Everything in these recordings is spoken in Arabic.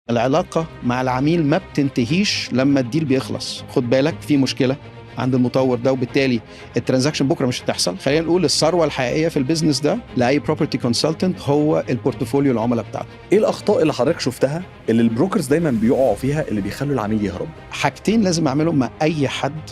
العلاقة مع العميل ما بتنتهيش لما الديل بيخلص. خد بالك في مشكلة عند المطور ده، وبالتالي الترانزاكشن بكره مش هتحصل. خلينا نقول الثروه الحقيقيه في البيزنس ده لاي بروبرتي كونسلتنت هو البورتفوليو العملاء بتاعته. ايه الاخطاء اللي حضرتك شفتها اللي البروكرز دايما بيقعوا فيها اللي بيخلوا العميل يهرب؟ حاجتين لازم اعملهم مع اي حد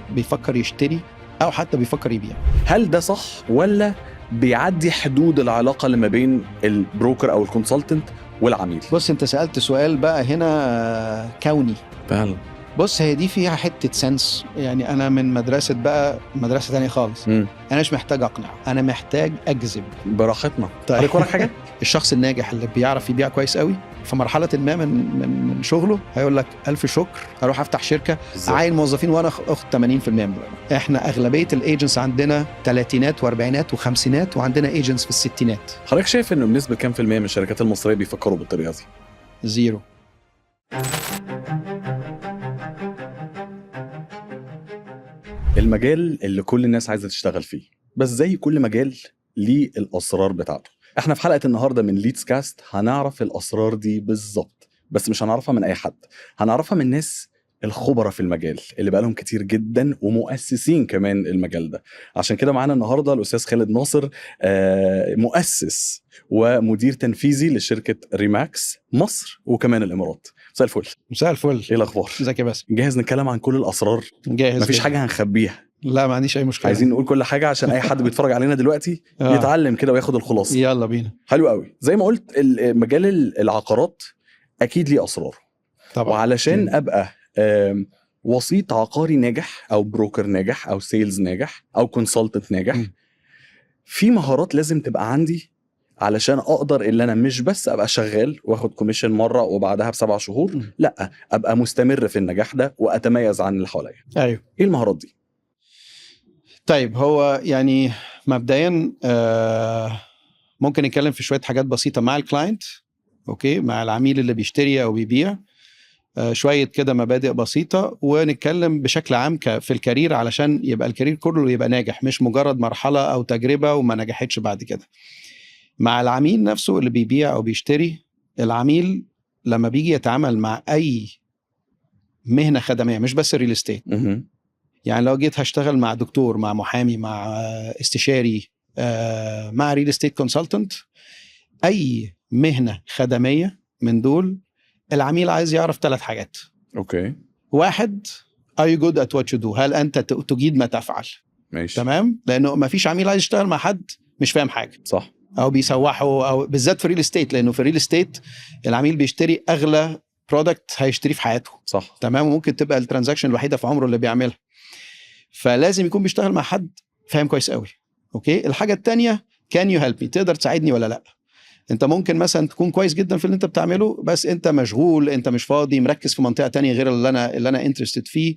بيفكر يشتري او حتى بيفكر يبيع. هل ده صح ولا بيعدي حدود العلاقه اللي ما بين البروكر او الكونسلتنت والعميل؟ بص انت سالت سؤال بقى هنا كوني فعلا. بص هي دي فيها حته سنس، يعني انا من مدرسه تانية خالص. انا مش محتاج اقنع، انا محتاج اجذب. براحتنا. طيب حضرتك وراك حاجه؟ الشخص الناجح اللي بيعرف يبيع كويس قوي في مرحله ما من شغله هيقول لك الف شكر، هروح افتح شركه عين موظفين وانا اخد 80% من ده. احنا اغلبيه الايجنتس عندنا ثلاثينات واربعينات وخمسينات، وعندنا ايجنتس في الستينات. حضرتك شايف انه بنسبه كام في الميه من الشركات المصريه بيفكروا بالطريقه دي؟ زيرو. المجال اللي كل الناس عايزه تشتغل فيه، بس زي كل مجال ليه الاسرار بتاعته. احنا في حلقه النهارده من ليدز كاست هنعرف الاسرار دي بالظبط، بس مش هنعرفها من اي حد، هنعرفها من ناس الخبراء في المجال اللي بقالهم كتير جدا ومؤسسين كمان المجال ده. عشان كده معانا النهارده الاستاذ خالد ناصر، مؤسس ومدير تنفيذي لشركه ريماكس مصر وكمان الامارات. مساء الفل. مساء الفل. ايه الاخبار؟ ازيك يا باسم؟ جاهز نتكلم عن كل الاسرار؟ جاهز. مفيش حاجه هنخبيها. لا ما عنديش اي مشكله. عايزين نقول كل حاجه عشان اي حد بيتفرج علينا دلوقتي يتعلم كده وياخد الخلاصه. يلا بينا. حلو قوي. زي ما قلت مجال العقارات اكيد ليه اسرار طبعا. وعلشان ابقى وسيط عقاري ناجح او بروكر ناجح او سيلز ناجح او كونسلتنت ناجح في مهارات لازم تبقى عندي علشان اقدر ان انا مش بس ابقى شغال واخد كوميشن مره وبعدها ب7 شهور، لا ابقى مستمر في النجاح ده واتميز عن اللي حواليا. ايوه. ايه المهارات دي؟ طيب هو يعني مبدئيا ممكن نتكلم في شويه حاجات بسيطه مع الكلاينت، اوكي، مع العميل اللي بيشتري او بيبيع، شويه كده مبادئ بسيطه، ونتكلم بشكل عام في الكارير علشان يبقى الكارير كله يبقى ناجح، مش مجرد مرحله او تجربه وما نجحتش بعد كده. مع العميل نفسه اللي بيبيع او بيشتري، العميل لما بيجي يتعامل مع اي مهنه خدميه مش بس الريل استيت، يعني لو جيت هشتغل مع دكتور، مع محامي، مع استشاري، مع ريل استيت كونسلتنت، اي مهنه خدميه من دول، العميل عايز يعرف 3 حاجات. اوكي. 1 are you good at what you do؟ هل انت تجيد ما تفعل؟ ماشي. تمام، لانه ما فيش عميل عايز يشتغل مع حد مش فاهم حاجه، صح، او بيسوحه، او بالذات في الريل استيت، لانه في الريل استيت العميل بيشتري اغلى برودكت هيشتريه في حياته. صح. تمام، وممكن تبقى الترانزاكشن الوحيده في عمره اللي بيعملها، فلازم يكون بيشتغل مع حد فاهم كويس قوي. اوكي. الحاجه الثانيه can you help me؟ تقدر تساعدني ولا لا؟ انت ممكن مثلا تكون كويس جدا في اللي انت بتعمله، بس انت مشغول، انت مش فاضي، مركز في منطقه تانية غير اللي انا انترستد فيه.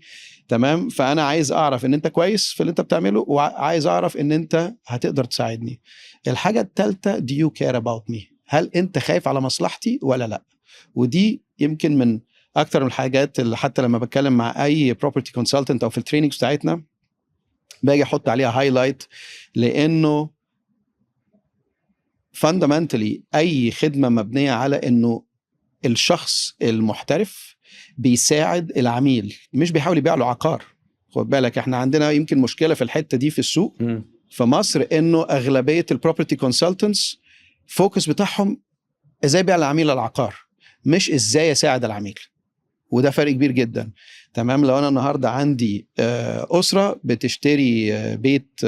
تمام، فانا عايز اعرف ان انت كويس في اللي انت بتعمله، وعايز اعرف ان انت هتقدر تساعدني. الحاجه الثالثه do you care about me؟ هل انت خايف على مصلحتي ولا لا؟ ودي يمكن من اكتر من الحاجات اللي حتى لما بتكلم مع اي بروبرتي كونسلتنت او في التريننجز بتاعتنا باجي احط عليها هايلايت، لانه فاندامنتالي اي خدمه مبنيه على انه الشخص المحترف بيساعد العميل، مش بيحاول يبيع له عقار. خد بالك احنا عندنا يمكن مشكله في الحته دي في السوق في مصر، انه اغلبيه البروبرتي كونسلتنتس فوكس بتاعهم ازاي يبيع العميل العقار، مش ازاي يساعد العميل. وده فرق كبير جدا. تمام، لو انا النهارده عندي اسره بتشتري بيت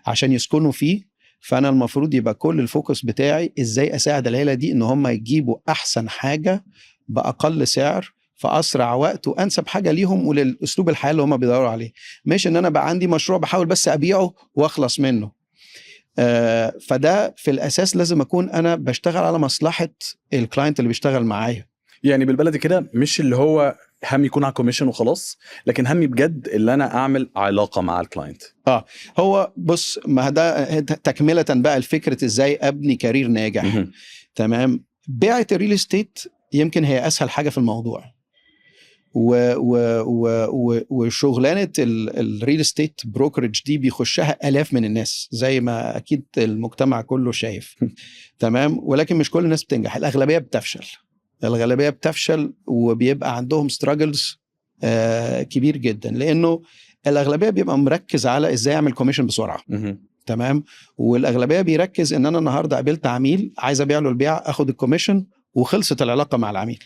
عشان يسكنوا فيه، فانا المفروض يبقى كل الفوكس بتاعي ازاي اساعد العيله دي ان هم يجيبوا احسن حاجه باقل سعر في اسرع وقت وانسب حاجه ليهم وللاسلوب الحياه اللي هم بيدوروا عليه، مش ان انا بقى عندي مشروع بحاول بس ابيعه واخلص منه. فده في الاساس لازم اكون انا بشتغل على مصلحه الكلاينت اللي بيشتغل معايا. يعني بالبلدي كده مش اللي هو هم يكون على كوميشن وخلاص، لكن همي بجد اللي انا اعمل علاقه مع الكلاينت. هو بص، ما ده تكمله بقى الفكره ازاي ابني كارير ناجح. تمام، بيعه الريل استيت يمكن هي اسهل حاجه في الموضوع، وشغلانه الريل استيت بروكرج دي بيخشها الاف من الناس زي ما اكيد المجتمع كله شايف. تمام، ولكن مش كل الناس بتنجح، الاغلبيه بتفشل. الغالبيه بتفشل وبيبقى عندهم struggles كبير جدا، لانه الاغلبيه بيبقى مركز على ازاي اعمل كوميشن بسرعه. تمام. والاغلبيه بيركز ان انا النهارده قابلت عميل عايز ابيع له البيع، اخد الكوميشن وخلصت العلاقه مع العميل.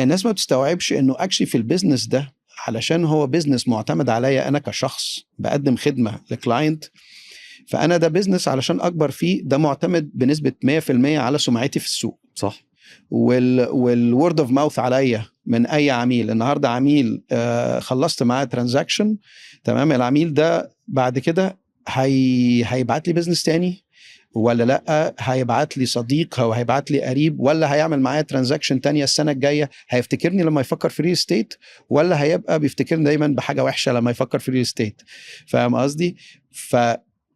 الناس ما بتستوعبش انه اكشلي في البيزنس ده، علشان هو بيزنس معتمد عليا انا كشخص بقدم خدمه لكلاينت، فانا ده بيزنس علشان اكبر فيه ده معتمد بنسبه 100% على سمعتي في السوق. صح. والورد اوف ماوث عليا من اي عميل. النهارده عميل خلصت معاه ترانزاكشن، تمام، العميل ده بعد كده هيبعت لي بيزنس تاني ولا لا، هيبعت لي صديق او هيبعت لي قريب، ولا هيعمل معايا ترانزاكشن تانية السنه الجايه، هيفتكرني لما يفكر في ريل استيت، ولا هيبقى بيفتكرني دايما بحاجه وحشه لما يفكر في ريل استيت. فاهم قصدي؟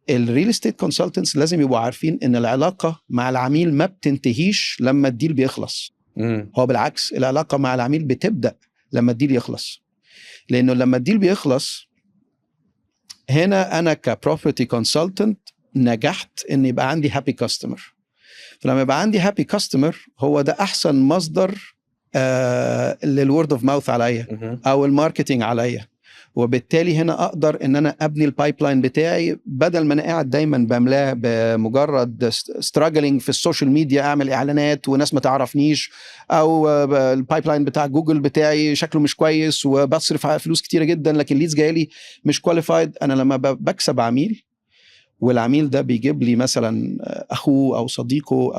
الريل استيت كونسلتنتس لازم يبقوا عارفين ان العلاقه مع العميل ما بتنتهيش لما الديل بيخلص. هو بالعكس، العلاقه مع العميل بتبدا لما الديل يخلص، لانه لما الديل بيخلص هنا انا كبروبرتي كونسلتنت نجحت ان يبقى عندي هابي كاستمر. فلما يبقى عندي هابي كاستمر هو ده احسن مصدر للورد اوف ماوث عليا او الماركتينج عليا، وبالتالي هنا اقدر ان انا ابني البايب لاين بتاعي بدل ما انا قاعد دايما بملاه بمجرد ستراجلينج في السوشيال ميديا، اعمل اعلانات وناس ما تعرفنيش، او البايب لاين بتاع جوجل بتاعي شكله مش كويس وبصرف فلوس كتيره جدا لكن ليدز جايلي مش كواليفايد. انا لما بكسب عميل والعميل ده بيجيب لي مثلا اخوه او صديقه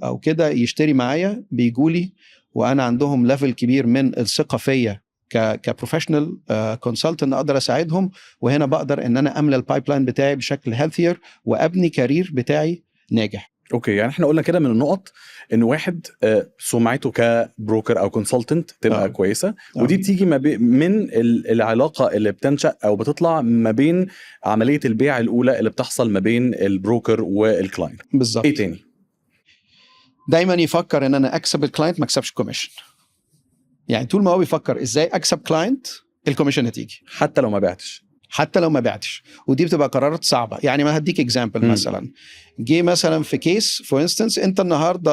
او كده يشتري معايا، بيجولي وانا عندهم ليفل كبير من الثقه فيا كبروفيشنال كونسلتنت اقدر اساعدهم، وهنا بقدر ان انا املى البايب لاين بتاعي بشكل هيلثير وابني كارير بتاعي ناجح. اوكي، يعني احنا قلنا كده من النقط ان واحد سمعته كبروكر او كونسلتنت تبقى كويسه، ودي بتيجي من العلاقه اللي بتنشا او بتطلع ما بين عمليه البيع الاولى اللي بتحصل ما بين البروكر والكلاينت. بالظبط. ايه تاني؟ دايما يفكر ان انا اكسب الكلاينت ما اكسبش كوميشن. يعني طول ما هو بيفكر ازاي اكسب كلاينت الكوميشن هتيجي حتى لو ما بعتش. ودي بتبقى قرارات صعبه. يعني ما هديك اكزامبل، مثلا جه مثلا في كيس فور انستنس، انت النهارده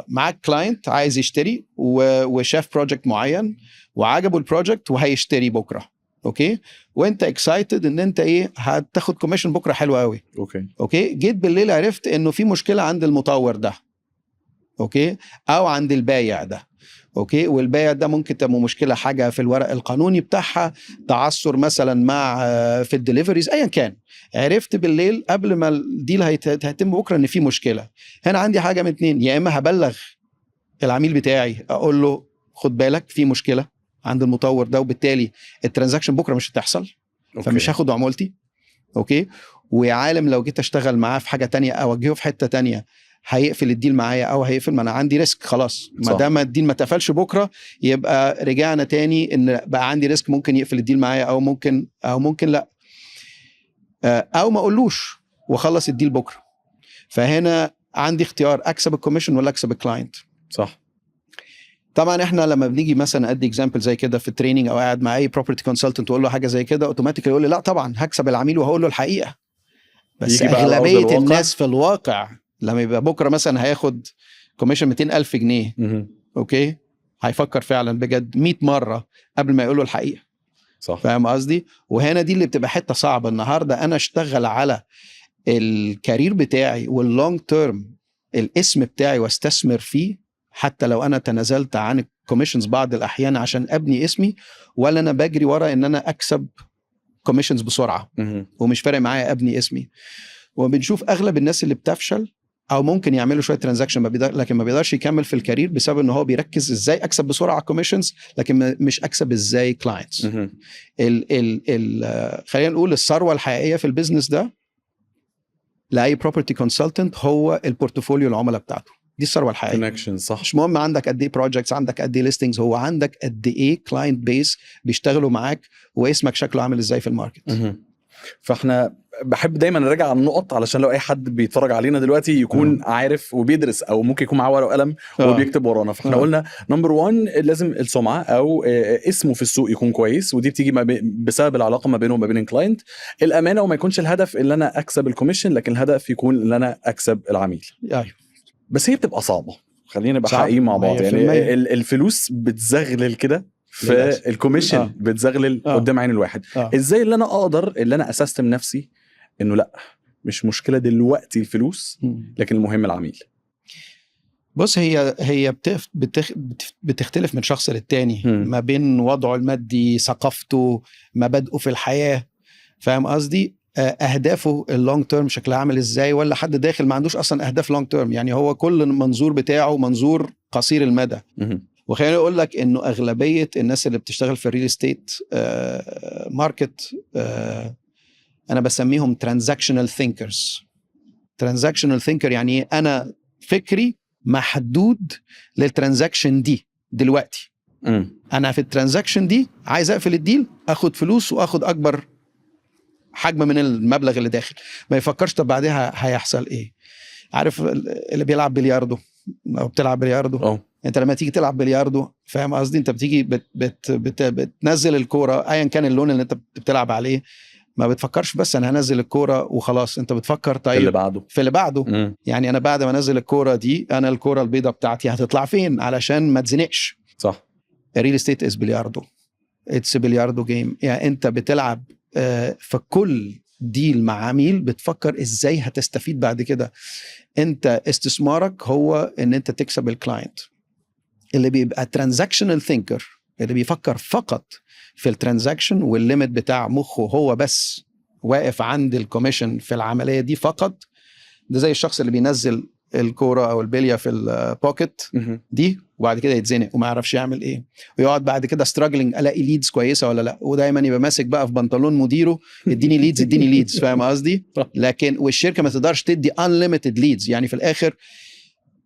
معاك كلاينت عايز يشتري وشاف بروجكت معين وعجبه البروجكت وهيشتري بكره، اوكي، وانت اكسايتد ان انت هتاخد كوميشن بكره حلو قوي، اوكي، جيت بالليل عرفت انه في مشكله عند المطور ده، اوكي، او عند البايع ده، اوكي، والبايع ده ممكن تبقى مشكله حاجه في الورق القانوني بتاعها، تعثر مثلا مع في الدليفريز، ايا كان، عرفت بالليل قبل ما الديل هيتم بكره ان في مشكله. هنا عندي حاجه من اتنين، يا اما هبلغ العميل بتاعي اقول له خد بالك في مشكله عند المطور ده وبالتالي الترانزاكشن بكره مش هتحصل، فمش هاخد عمولتي، اوكي، ويا عالم لو جيت اشتغل معاه في حاجه تانية او اوجهه في حته تانية هيقفل الديل معايا او هيقفل، ما انا عندي ريسك خلاص. ما دام الديل ما اتقفلش بكره يبقى رجعنا تاني ان بقى عندي ريسك، ممكن يقفل الديل معايا او ممكن لا، او ما اقولوش واخلص الديل بكره. فهنا عندي اختيار، اكسب الكوميشن ولا اكسب الكلاينت. صح. طبعا احنا لما بنيجي مثلا ادي اكزامبل زي كده في التريننج او قاعد مع اي بروبرتي كونسلتنت واقول له حاجه زي كده، اوتوماتيكلي يقول لي لا طبعا هكسب العميل وهقول له الحقيقه. بس اغلبيه الناس في الواقع لما يبقى بكره مثلا هياخد كوميشن 200,000 جنيه، اوكي، هيفكر فعلا بجد 100 مره قبل ما يقول له الحقيقه. صح. فاهم قصدي؟ وهنا دي اللي بتبقى حته صعبه. النهارده انا اشتغل على الكارير بتاعي واللونج تيرم، الاسم بتاعي واستثمر فيه، حتى لو انا تنازلت عن الكوميشنز بعض الاحيان عشان ابني اسمي، ولا انا بجري ورا ان انا اكسب كوميشنز بسرعه ومش فارق معايا ابني اسمي. وبنشوف اغلب الناس اللي بتفشل او ممكن يعملوا شويه ترانزاكشن لكن ما بيقدرش يكمل في الكارير بسبب ان هو بيركز ازاي اكسب بسرعه كوميشنز لكن مش اكسب ازاي كلاينتس. خلينا نقول الثروه الحقيقيه في البيزنس ده لاي بروبرتي كونسلتنت هو البورتفوليو العملاء بتاعته، دي الثروه الحقيقيه. كونكشن. صح. مش مهم عندك قد ايه بروجكتس، عندك قد ايه ليستنجز، هو عندك قد ايه كلاينت بيس بيشتغلوا معاك واسمك شكله عامل ازاي في الماركت. فاحنا بحب دايما نراجع على النقط علشان لو اي حد بيتفرج علينا دلوقتي يكون عارف وبيدرس او ممكن يكون معاه ورقه وقلم وبيكتب ورانا. فاحنا قلنا نمبر 1 لازم السمعه او اسمه في السوق يكون كويس، ودي بتيجي بسبب العلاقه ما بينه وما بين الكلاينت. الامانه، وما يكونش الهدف ان انا اكسب الكوميشن لكن الهدف يكون ان انا اكسب العميل. ايوه. بس هي بتبقى صعبه، خلينا نبقى صعب. حقيقيين مع بعض. 100%. يعني الفلوس بتزغلل كده في للأسف. الكوميشن بتزغلل قدام عين الواحد. ازاي اللي انا اقدر اللي انا اسستم نفسي انه لا مش مشكله دلوقتي الفلوس، لكن المهم العميل؟ بص، هي بتختلف من شخص للتاني ما بين وضعه المادي، ثقافته، مبادئه في الحياة. فاهم قصدي؟ اهدافه اللونج تيرم شكلها عامل ازاي، ولا حد داخل ما عندوش اصلا اهداف لونج تيرم، يعني هو كل منظور بتاعه منظور قصير المدى. وخليني اقول لك انه اغلبيه الناس اللي بتشتغل في الريل استيت ماركت انا بسميهم ترانزاكشنال ثينكرز. ترانزاكشنال ثينكر يعني انا فكري محدود للترانزاكشن دي دلوقتي. انا في الترانزاكشن دي عايز اقفل الديل، اخد فلوس واخد اكبر حجم من المبلغ اللي داخل، ما يفكرش طب بعدها هيحصل ايه. عارف اللي بيلعب بلياردو او بتلعب بلياردو؟ انت لما تيجي تلعب بلياردو، فاهم قصدي، انت بتيجي بتنزل الكوره ايا كان اللون اللي انت بتلعب عليه، ما بتفكرش بس انا هنزل الكوره وخلاص، انت بتفكر طيب في اللي بعده. يعني انا بعد ما انزل الكوره دي، انا الكوره البيضاء بتاعتي هتطلع فين علشان ما تزنقش. صح. الريل استيت از بلياردو، اتس بلياردو جيم. يعني انت بتلعب في كل ديل مع عميل بتفكر ازاي هتستفيد بعد كده. انت استثمارك هو ان انت تكسب الكلاينت. اللي بيبقى ترانزاكشنال ثينكر اللي بيفكر فقط في الترانزاكشن والليمت بتاع مخه هو بس واقف عند الكوميشن في العملية دي فقط، ده زي الشخص اللي بينزل الكورة او البلية في البوكيت دي وبعد كده يتزنق وما يعرفش يعمل ايه، ويقعد بعد كده ستراجلينج الاقي ليدز كويسه ولا لا، ودايما يبقى ماسك بقى في بنطلون مديره اديني ليدز اديني ليدز. فاهم قصدي؟ لكن والشركه ما تقدرش تدي unlimited ليدز. يعني في الاخر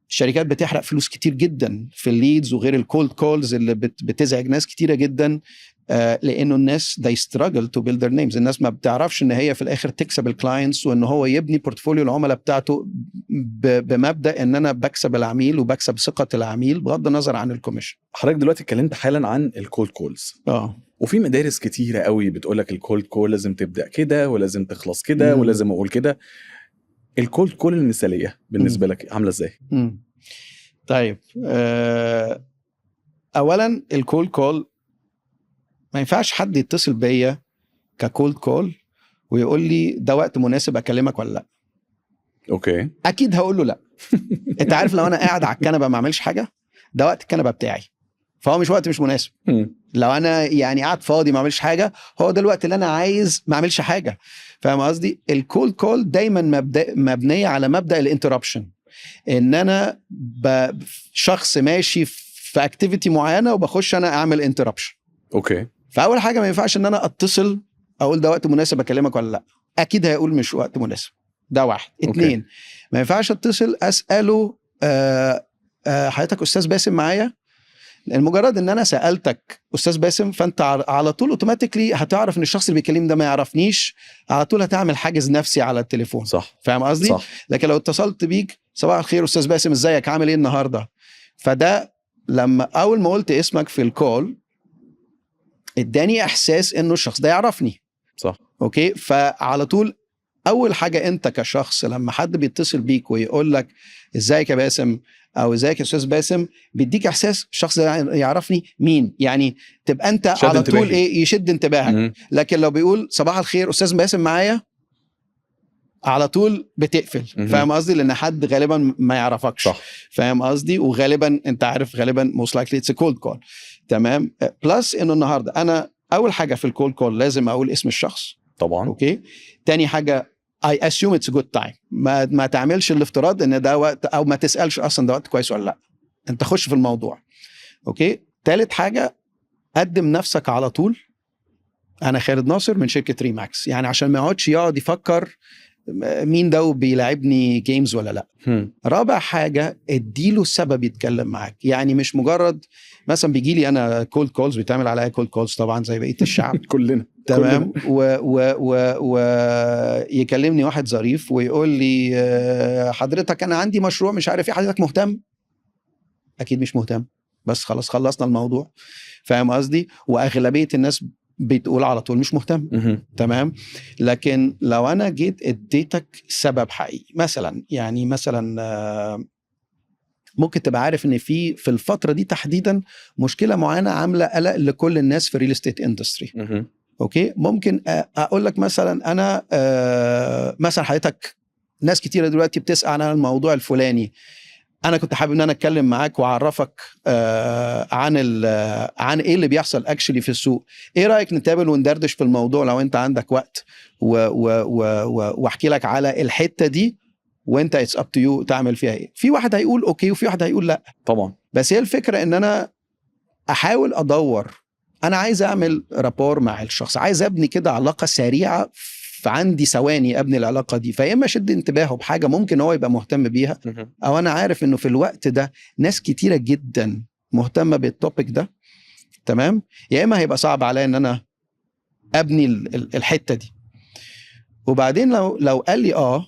الشركات بتحرق فلوس كتير جدا في الليدز وغير الكولد كولز اللي بتزعج ناس كتيره جدا، لانه الناس they struggle to build their names. الناس ما بتعرفش ان هي في الاخر تكسب الكلاينتس، وان هو يبني بورتفوليو العملاء بتاعته بمبدا ان انا بكسب العميل وبكسب ثقه العميل بغض النظر عن الكوميشن. حضرتك دلوقتي اتكلمت حالا عن الكولد كولز. وفي مدارس كتيره قوي بتقول لك الكولد كول لازم تبدا كده ولازم تخلص كده ولازم اقول كده. الكولد كول المثاليه بالنسبه لك عامله ازاي؟ طيب اولا الكولد كول ما ينفعش حد يتصل بيا ككولد كول ويقول لي ده وقت مناسب اكلمك ولا لا. اوكي، اكيد هقول له لا. انت عارف لو انا قاعد على الكنبه ما اعملش حاجه، ده وقت الكنبه بتاعي، فهو مش وقت مش مناسب. لو انا يعني قاعد فاضي ما اعملش حاجه، هو ده الوقت اللي انا عايز ما اعملش حاجه. فاهم قصدي؟ الكولد كول دايما مبنيه على مبدا الانتربشن، ان انا شخص ماشي في اكتيفيتي معينه وبخش انا اعمل انتربشن. اوكي، فاول حاجه ما ينفعش ان انا اتصل اقول ده وقت مناسب اكلمك ولا لا، اكيد هيقول مش وقت مناسب. ده واحد. اتنين، ما ينفعش اتصل اساله حضرتك استاذ باسم معايا، لان مجرد ان انا سالتك استاذ باسم فانت على طول اوتوماتيكلي هتعرف ان الشخص اللي بيكلمني ده ما يعرفنيش، على طول هتعمل حاجز نفسي على التليفون. صح. فاهم قصدي؟ صح. لكن لو اتصلت بيك صباح الخير استاذ باسم ازيك عامل ايه النهارده، فده لما اول ما قلت اسمك في الكول اداني احساس انه الشخص ده يعرفني. صح. اوكي، فعلى طول اول حاجه انت كشخص لما حد بيتصل بيك ويقول لك ازيك يا باسم او ازيك يا استاذ باسم، بيديك احساس الشخص ده يعرفني مين، يعني تبقى انت على طول ايه يشد انتباهك. لكن لو بيقول صباح الخير استاذ باسم معايا، على طول بتقفل. فاهم قصدي؟ لان حد غالبا ما يعرفكش. صح. فاهم قصدي؟ وغالبا انت عارف غالبا most likely it's a cold call. تمام. بلس انه النهارده انا اول حاجه في الكولد كول لازم اقول اسم الشخص طبعا. اوكي. تاني حاجه I assume it's a good time. ما تعملش الافتراض ان ده وقت، او ما تسالش اصلا ده وقت كويس ولا لا، انت خش في الموضوع. اوكي. تالت حاجه قدم نفسك على طول. انا خالد ناصر من شركه ريماكس، يعني عشان ما يقعد يفكر مين ده وبيلعبني جيمز ولا لا. رابع حاجه اديله سبب يتكلم معاك، يعني مش مجرد مثلا بيجي لي انا كولد كولز، بيتعمل عليا كولد كولز طبعا زي بقيه الشعب كلنا. تمام. ويكلمني واحد ظريف ويقول لي حضرتك انا عندي مشروع مش عارف ايه، حضرتك مهتم؟ اكيد مش مهتم، بس خلاص خلصنا الموضوع. فاهم قصدي؟ واغلبيه الناس بتقول على طول مش مهتم. تمام. لكن لو انا جيت اديتك سبب حقيقي، مثلا يعني مثلا ممكن تبقى عارف ان في الفتره دي تحديدا مشكله معينه عامله قلق لكل الناس في الريل استيت اندستري. اوكي، ممكن اقول لك مثلا انا مثلا حضرتك ناس كتيره دلوقتي بتسال عن الموضوع الفلاني، انا كنت حابب ان انا اتكلم معاك واعرفك عن ايه اللي بيحصل اكشلي في السوق. ايه رايك نتقابل وندردش في الموضوع لو انت عندك وقت، واحكي لك على الحته دي وانت اتس اب تو يو تعمل فيها ايه. في واحد هيقول اوكي وفي واحد هيقول لا طبعا. بس هي الفكره ان انا احاول ادور، انا عايز اعمل رابور مع الشخص، عايز ابني كده علاقه سريعه، فعندي ثواني ابني العلاقه دي، فيا اما اشد انتباهه بحاجه ممكن هو يبقى مهتم بيها، او انا عارف انه في الوقت ده ناس كتيره جدا مهتمه بالتوبيك ده، تمام، يا اما هيبقى صعب عليا ان انا ابني الحته دي. وبعدين لو قال لي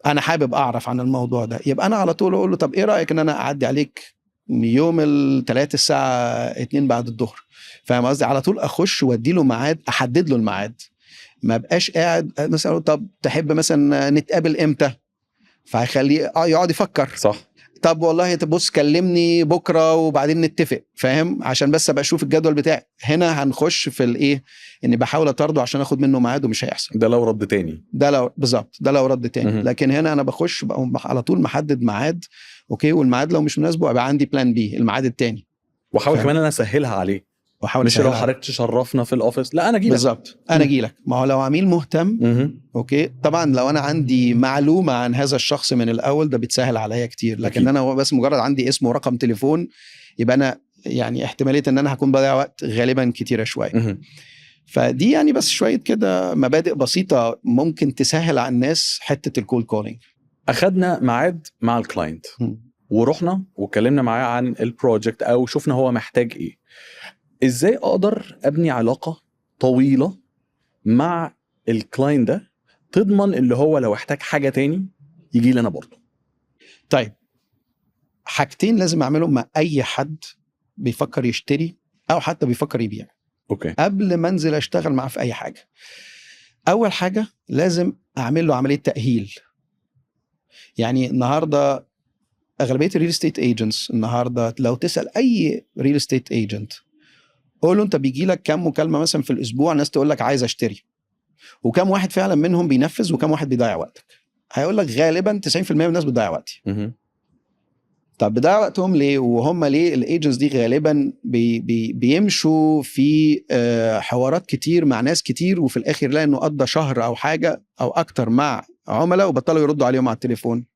انا حابب اعرف عن الموضوع ده، يبقى انا على طول اقول له طب ايه رايك ان انا اعدي عليك يوم الثلاث الساعه 2 بعد الظهر. فاهم قصدي؟ على طول اخش وادي له ميعاد، احدد له الميعاد، ما بقاش قاعد مثلا طب تحب مثلا نتقابل امتى، فهيخليه يقعد يفكر. صح. طب والله تبص كلمني بكره وبعدين نتفق، فاهم؟ عشان بس ابقى اشوف الجدول بتاعي. هنا هنخش في الايه، اني بحاول اطرده عشان اخد منه ميعاد ومش هيحصل. ده لو رد تاني. ده لو بالظبط، ده لو رد تاني. لكن هنا انا بخش على طول محدد ميعاد، اوكي، والميعاد لو مش مناسبه ابقى عندي بلان بي، الميعاد التاني. واحاول كمان انا اسهلها عليه، وحاول مش لو حضرتك تشرفنا في الاوفيس، لا انا اجي لك. بالظبط، انا اجي لك. ما هو لو عميل مهتم اوكي، طبعا لو انا عندي معلومه عن هذا الشخص من الاول ده بتسهل عليا كتير. لكن أكيد. انا بس مجرد عندي اسم ورقم تليفون، يبقى انا يعني احتماليه ان انا هكون بضيع وقت غالبا كتيره شويه. فدي يعني بس شويه كده مبادئ بسيطه ممكن تسهل على الناس حته الكول كولينج. اخدنا ميعاد مع الكلاينت ورحنا واتكلمنا معاه عن البروجكت او شفنا هو محتاج ايه. ازاي اقدر ابني علاقه طويله مع الكلاينت ده تضمن اللي هو لو احتاج حاجه تاني يجي لي انا برضه؟ طيب، حاجتين لازم اعملهم مع اي حد بيفكر يشتري او حتى بيفكر يبيع، اوكي، قبل ما انزل اشتغل معاه في اي حاجه. اول حاجه لازم اعمل له عمليه تاهيل. يعني النهارده اغلبيه الريل استيت ايجنتس النهارده لو تسال اي ريل استيت ايجنت قول له انت بيجي لك كام مكالمه مثلا في الاسبوع ناس تقول لك عايز اشتري، وكم واحد فعلا منهم بينفذ وكم واحد بيضيع وقتك، هيقول لك غالبا 90% من الناس بتضيع وقتي. طب بيضيع وقتهم ليه؟ وهم ليه الايجنتس دي غالبا بيمشوا في حوارات كتير مع ناس كتير، وفي الاخر لا انه قضى شهر او حاجه او اكتر مع عملاء وبطلوا يردوا عليهم على التليفون.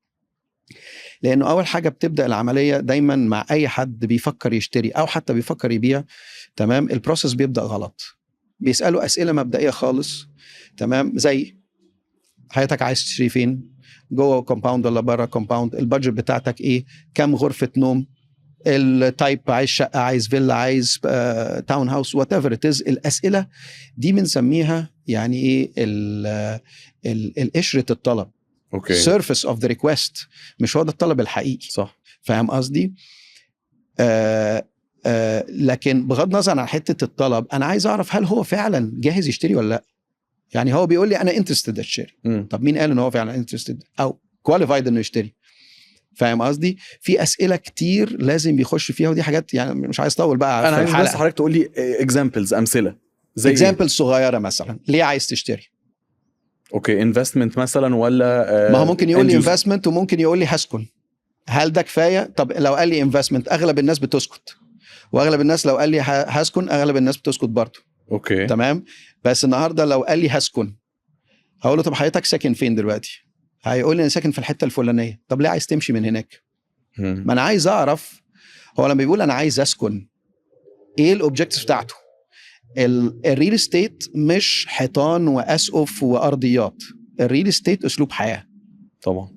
لانه اول حاجه بتبدا العمليه دايما مع اي حد بيفكر يشتري او حتى بيفكر يبيع، تمام، البروسيس بيبدا غلط. بيسالوا اسئله مبدئيه خالص، تمام، زي حياتك عايز تشتري فين، جوه كومباوند ولا بره كومباوند، البادجت بتاعتك ايه، كم غرفه نوم، التايب، عايز شقه، عايز فيلا، عايز تاون هاوس، وات ايفر ات از. الاسئله دي بنسميها يعني ايه القشره الطلب، اوكي، سيرفيس اوف ذا ريكويست، مش هو ده الطلب الحقيقي. صح، فاهم قصدي؟ لكن بغض النظر عن حته الطلب، انا عايز اعرف هل هو فعلا جاهز يشتري ولا لا. يعني هو بيقول لي انا انترستد اشتري، طب مين قال ان هو فعلا انترستد او كواليفايد انه يشتري؟ فاهم قصدي؟ في اسئله كتير لازم بيخش فيها، ودي حاجات يعني مش عايز اطول بقى. انا عايز بس حضرتك تقول لي اكزامبلز، امثله زي اكزامبل صغيره. مثلا ليه عايز تشتري؟ اوكي، انفستمنت مثلا ولا ما هو ممكن يقول لي انفستمنت وممكن يقول لي هسكن، هل ده كفايه؟ طب لو قال لي انفستمنت اغلب الناس بتسكت، واغلب الناس لو قال لي هسكن اغلب الناس بتسكت برضه. اوكي، تمام. بس النهارده لو قال لي هسكن، هقول له طب حضرتك ساكن فين دلوقتي؟ هيقول لي انا ساكن في الحته الفلانيه. طب ليه عايز تمشي من هناك؟ ما انا عايز اعرف هو لما بيقول انا عايز اسكن ايه الاوبجكتيف بتاعته. الريل استيت مش حيطان واسقف وارضيات، الريل استيت اسلوب حياه. طبعا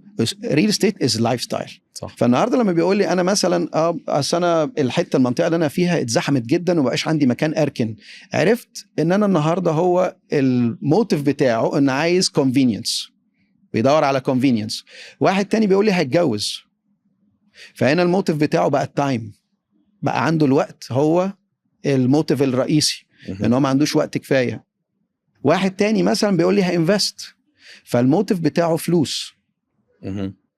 ريل استيت از لايف ستايل. صح. فالنهارده لما بيقول لي انا مثلا اصل انا الحته المنطقه اللي انا فيها اتزحمت جدا ومبقاش عندي مكان اركن، عرفت ان انا النهارده هو الموتيف بتاعه ان عايز كونفينينس، بيدور على كونفينينس. واحد تاني بيقول لي هيتجوز، فهنا الموتيف بتاعه بقى التايم، بقى عنده الوقت هو الموتيف الرئيسي، لان هو ما عندوش وقت كفايه. واحد تاني مثلا بيقول لي هينفست، فالموتيف بتاعه فلوس،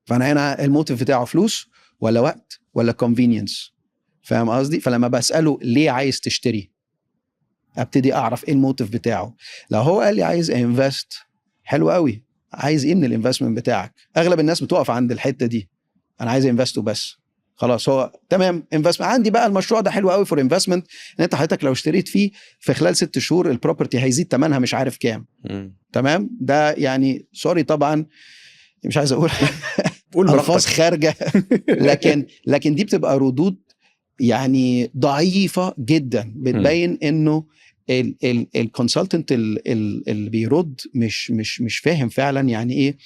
فانا هنا الموتيف بتاعه فلوس ولا وقت ولا convenience. فاهم قصدي؟ فلما بسأله ليه عايز تشتري، ابتدي اعرف ايه الموتيف بتاعه. لو هو قال لي عايز انفست، حلو قوي، عايز ايه من الانفستمنت بتاعك؟ اغلب الناس بتقف عند الحته دي، انا عايز انفست وبس. خلاص هو تمام انفستمنت عندي بقى، المشروع ده حلو قوي فور انفستمنت، ان انت حضرتك لو اشتريت فيه في خلال 6 شهور البروبرتي هيزيد ثمنها مش عارف كام. تمام، ده يعني سوري طبعا مش عايز اقول الفاظ خارجه لكن دي بتبقى ردود يعني ضعيفه جدا، بتبين انه الكونسلتنت اللي بيرد مش فاهم فعلا يعني ايه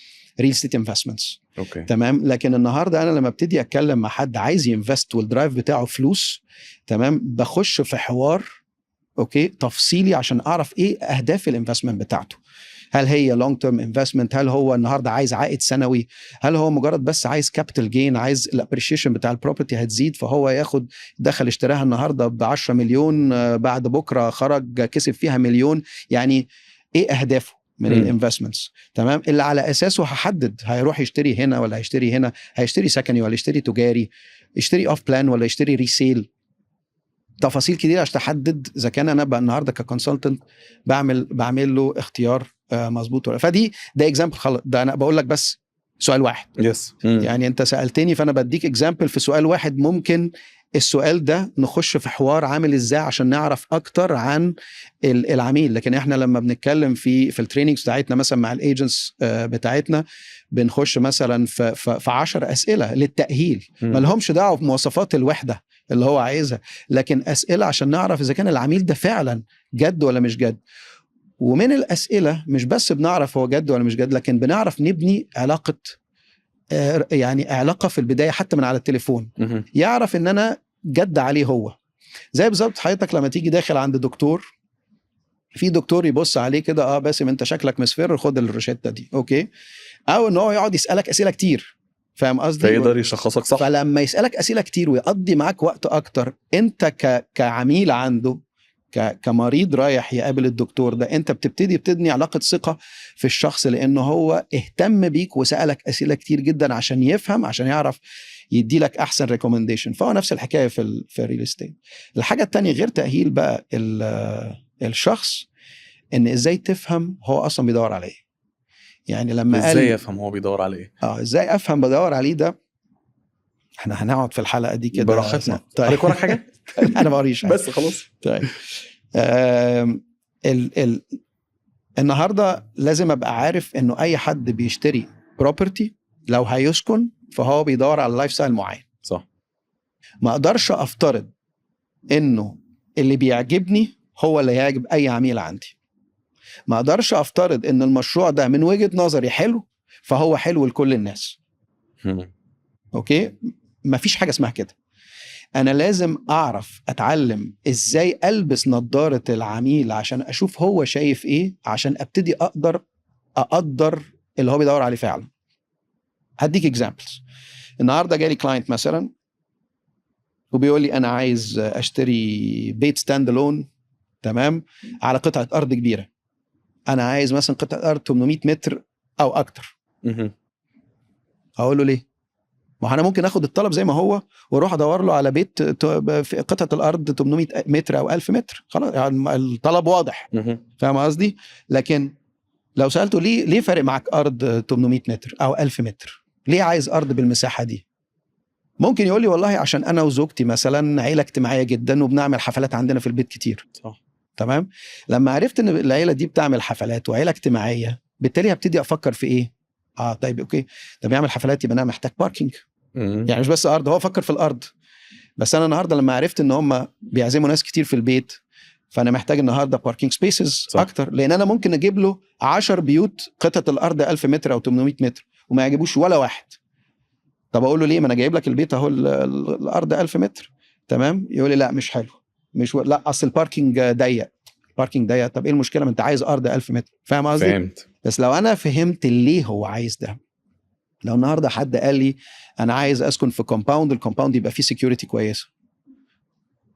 ريل ستيت انفستمنتس. تمام. لكن النهارده انا لما ابتدي اتكلم مع حد عايز ينفست والدرايف بتاعه فلوس، تمام، بخش في حوار اوكي تفصيلي عشان اعرف ايه اهداف الانفستمنت بتاعته. هل هي لونج تيرم انفستمنت؟ هل هو النهارده عايز عائد سنوي؟ هل هو مجرد بس عايز كابيتال جين، عايز الابريشيشن بتاع البروبرتي هتزيد فهو ياخد دخل اشتراها النهارده ب 10 مليون، بعد بكره خرج كسب فيها مليون؟ يعني ايه اهدافه من الانفستمنتس؟ تمام، اللي على اساسه هحدد هيروح يشتري هنا ولا هيشتري هنا، هيشتري سكني ولا يشتري تجاري، يشتري اوف بلان ولا يشتري ريسيل. تفاصيل كتير عشان تحدد اذا كان انا بقى النهارده ككونسلتنت بعمل له اختيار مظبوط ولا. فدي ده اكزامبل خلاص، ده انا بقول لك بس سؤال واحد. يعني انت سالتني فانا بديك اكزامبل في سؤال واحد. ممكن السؤال ده نخش في حوار عامل ازاي عشان نعرف اكتر عن العميل. لكن احنا لما بنتكلم في التريننجز بتاعتنا مثلا مع الايجنتس بتاعتنا، بنخش مثلا في 10 اسئله للتاهيل، ما لهمش دعوه بمواصفات الوحده اللي هو عايزها، لكن اسئله عشان نعرف اذا كان العميل ده فعلا جد ولا مش جد. ومن الاسئله مش بس بنعرف هو جد ولا مش جد، لكن بنعرف نبني علاقه، يعني علاقه في البدايه حتى من على التليفون، يعرف ان انا جد عليه هو. زي بالظبط حضرتك لما تيجي داخل عند دكتور، في دكتور يبص عليه كده، باسم انت شكلك مصفر، خد الروشته دي اوكي، او ان هو يقعد يسالك اسئله كتير، فاهم قصدي؟ فيقدر يشخصك صح. فلما يسالك اسئله كتير ويقضي معاك وقت اكتر، انت كعميل عنده، كمريض رايح يقابل الدكتور ده، انت بتبني علاقه ثقه في الشخص، لانه هو اهتم بيك وسالك اسئله كتير جدا عشان يفهم، عشان يعرف يدي لك احسن ريكومنديشن. فهو نفس الحكايه في الريل استيت. الحاجه الثانيه غير تاهيل بقى الشخص، ان ازاي تفهم هو اصلا بيدور على ايه. يعني لما ازاي افهم هو بيدور على ايه؟ ازاي افهم بدور عليه ده، احنا هنقعد في الحلقه دي كده براحتنا. طيب وراك حاجه؟ انا ما قريش بس خلاص. طيب النهارده لازم ابقى عارف انه اي حد بيشتري بروبرتي لو هيسكن فهو بيدور على لايف ستايل معين. صح. ما اقدرش افترض انه اللي بيعجبني هو اللي هيعجب اي عميل عندي. ما اقدرش افترض ان المشروع ده من وجهة نظري حلو فهو حلو لكل الناس. اوكي، ما فيش حاجة اسمها كده. انا لازم اعرف اتعلم ازاي البس نظارة العميل عشان اشوف هو شايف ايه، عشان ابتدي اقدر اللي هو بيدور عليه فعلا. هديك اكزامبلز. النهارده جالي كلاينت مثلا وبيقول لي انا عايز اشتري بيت ستاند الون، تمام، على قطعة ارض كبيرة. انا عايز مثلا قطعة ارض 800 متر او اكتر. هقول له ليه؟ ما انا ممكن اخد الطلب زي ما هو واروح ادور له على بيت في قطعة الارض 800 متر او 1000 متر، خلاص يعني الطلب واضح. فاهم قصدي؟ لكن لو سالته ليه فارق معاك ارض 800 متر او 1000 متر؟ ليه عايز ارض بالمساحه دي؟ ممكن يقول لي والله عشان انا وزوجتي مثلا عيله اجتماعيه جدا وبنعمل حفلات عندنا في البيت كتير. صح. تمام. لما عرفت ان العيله دي بتعمل حفلات وعيله اجتماعيه، بالتالي هبتدي افكر في ايه؟ طيب اوكي، طب يعمل حفلات يبقى انا محتاج باركينج. يعني مش بس ارض، هو فكر في الارض، بس انا النهارده لما عرفت ان هم بيعزموا ناس كتير في البيت، فانا محتاج النهارده باركينج سبيسز اكتر، لان انا ممكن اجيب له 10 بيوت قطعه الارض 1000 متر او 800 متر وما يعجبوش ولا واحد. طب اقول له ليه؟ ما انا جايب لك البيت اهو الارض 1000 متر، تمام. يقول لي لا مش حلو، لا اصل الباركينج ضيق. باركينج ضيق، طب ايه المشكله؟ ما انت عايز ارض 1000 متر. فاهم قصدي؟ فهمت. بس لو انا فهمت ليه هو عايز ده، لو النهارده حد قال لي انا عايز اسكن في كومباوند، الكومباوند يبقى فيه سكيورتي كويسه،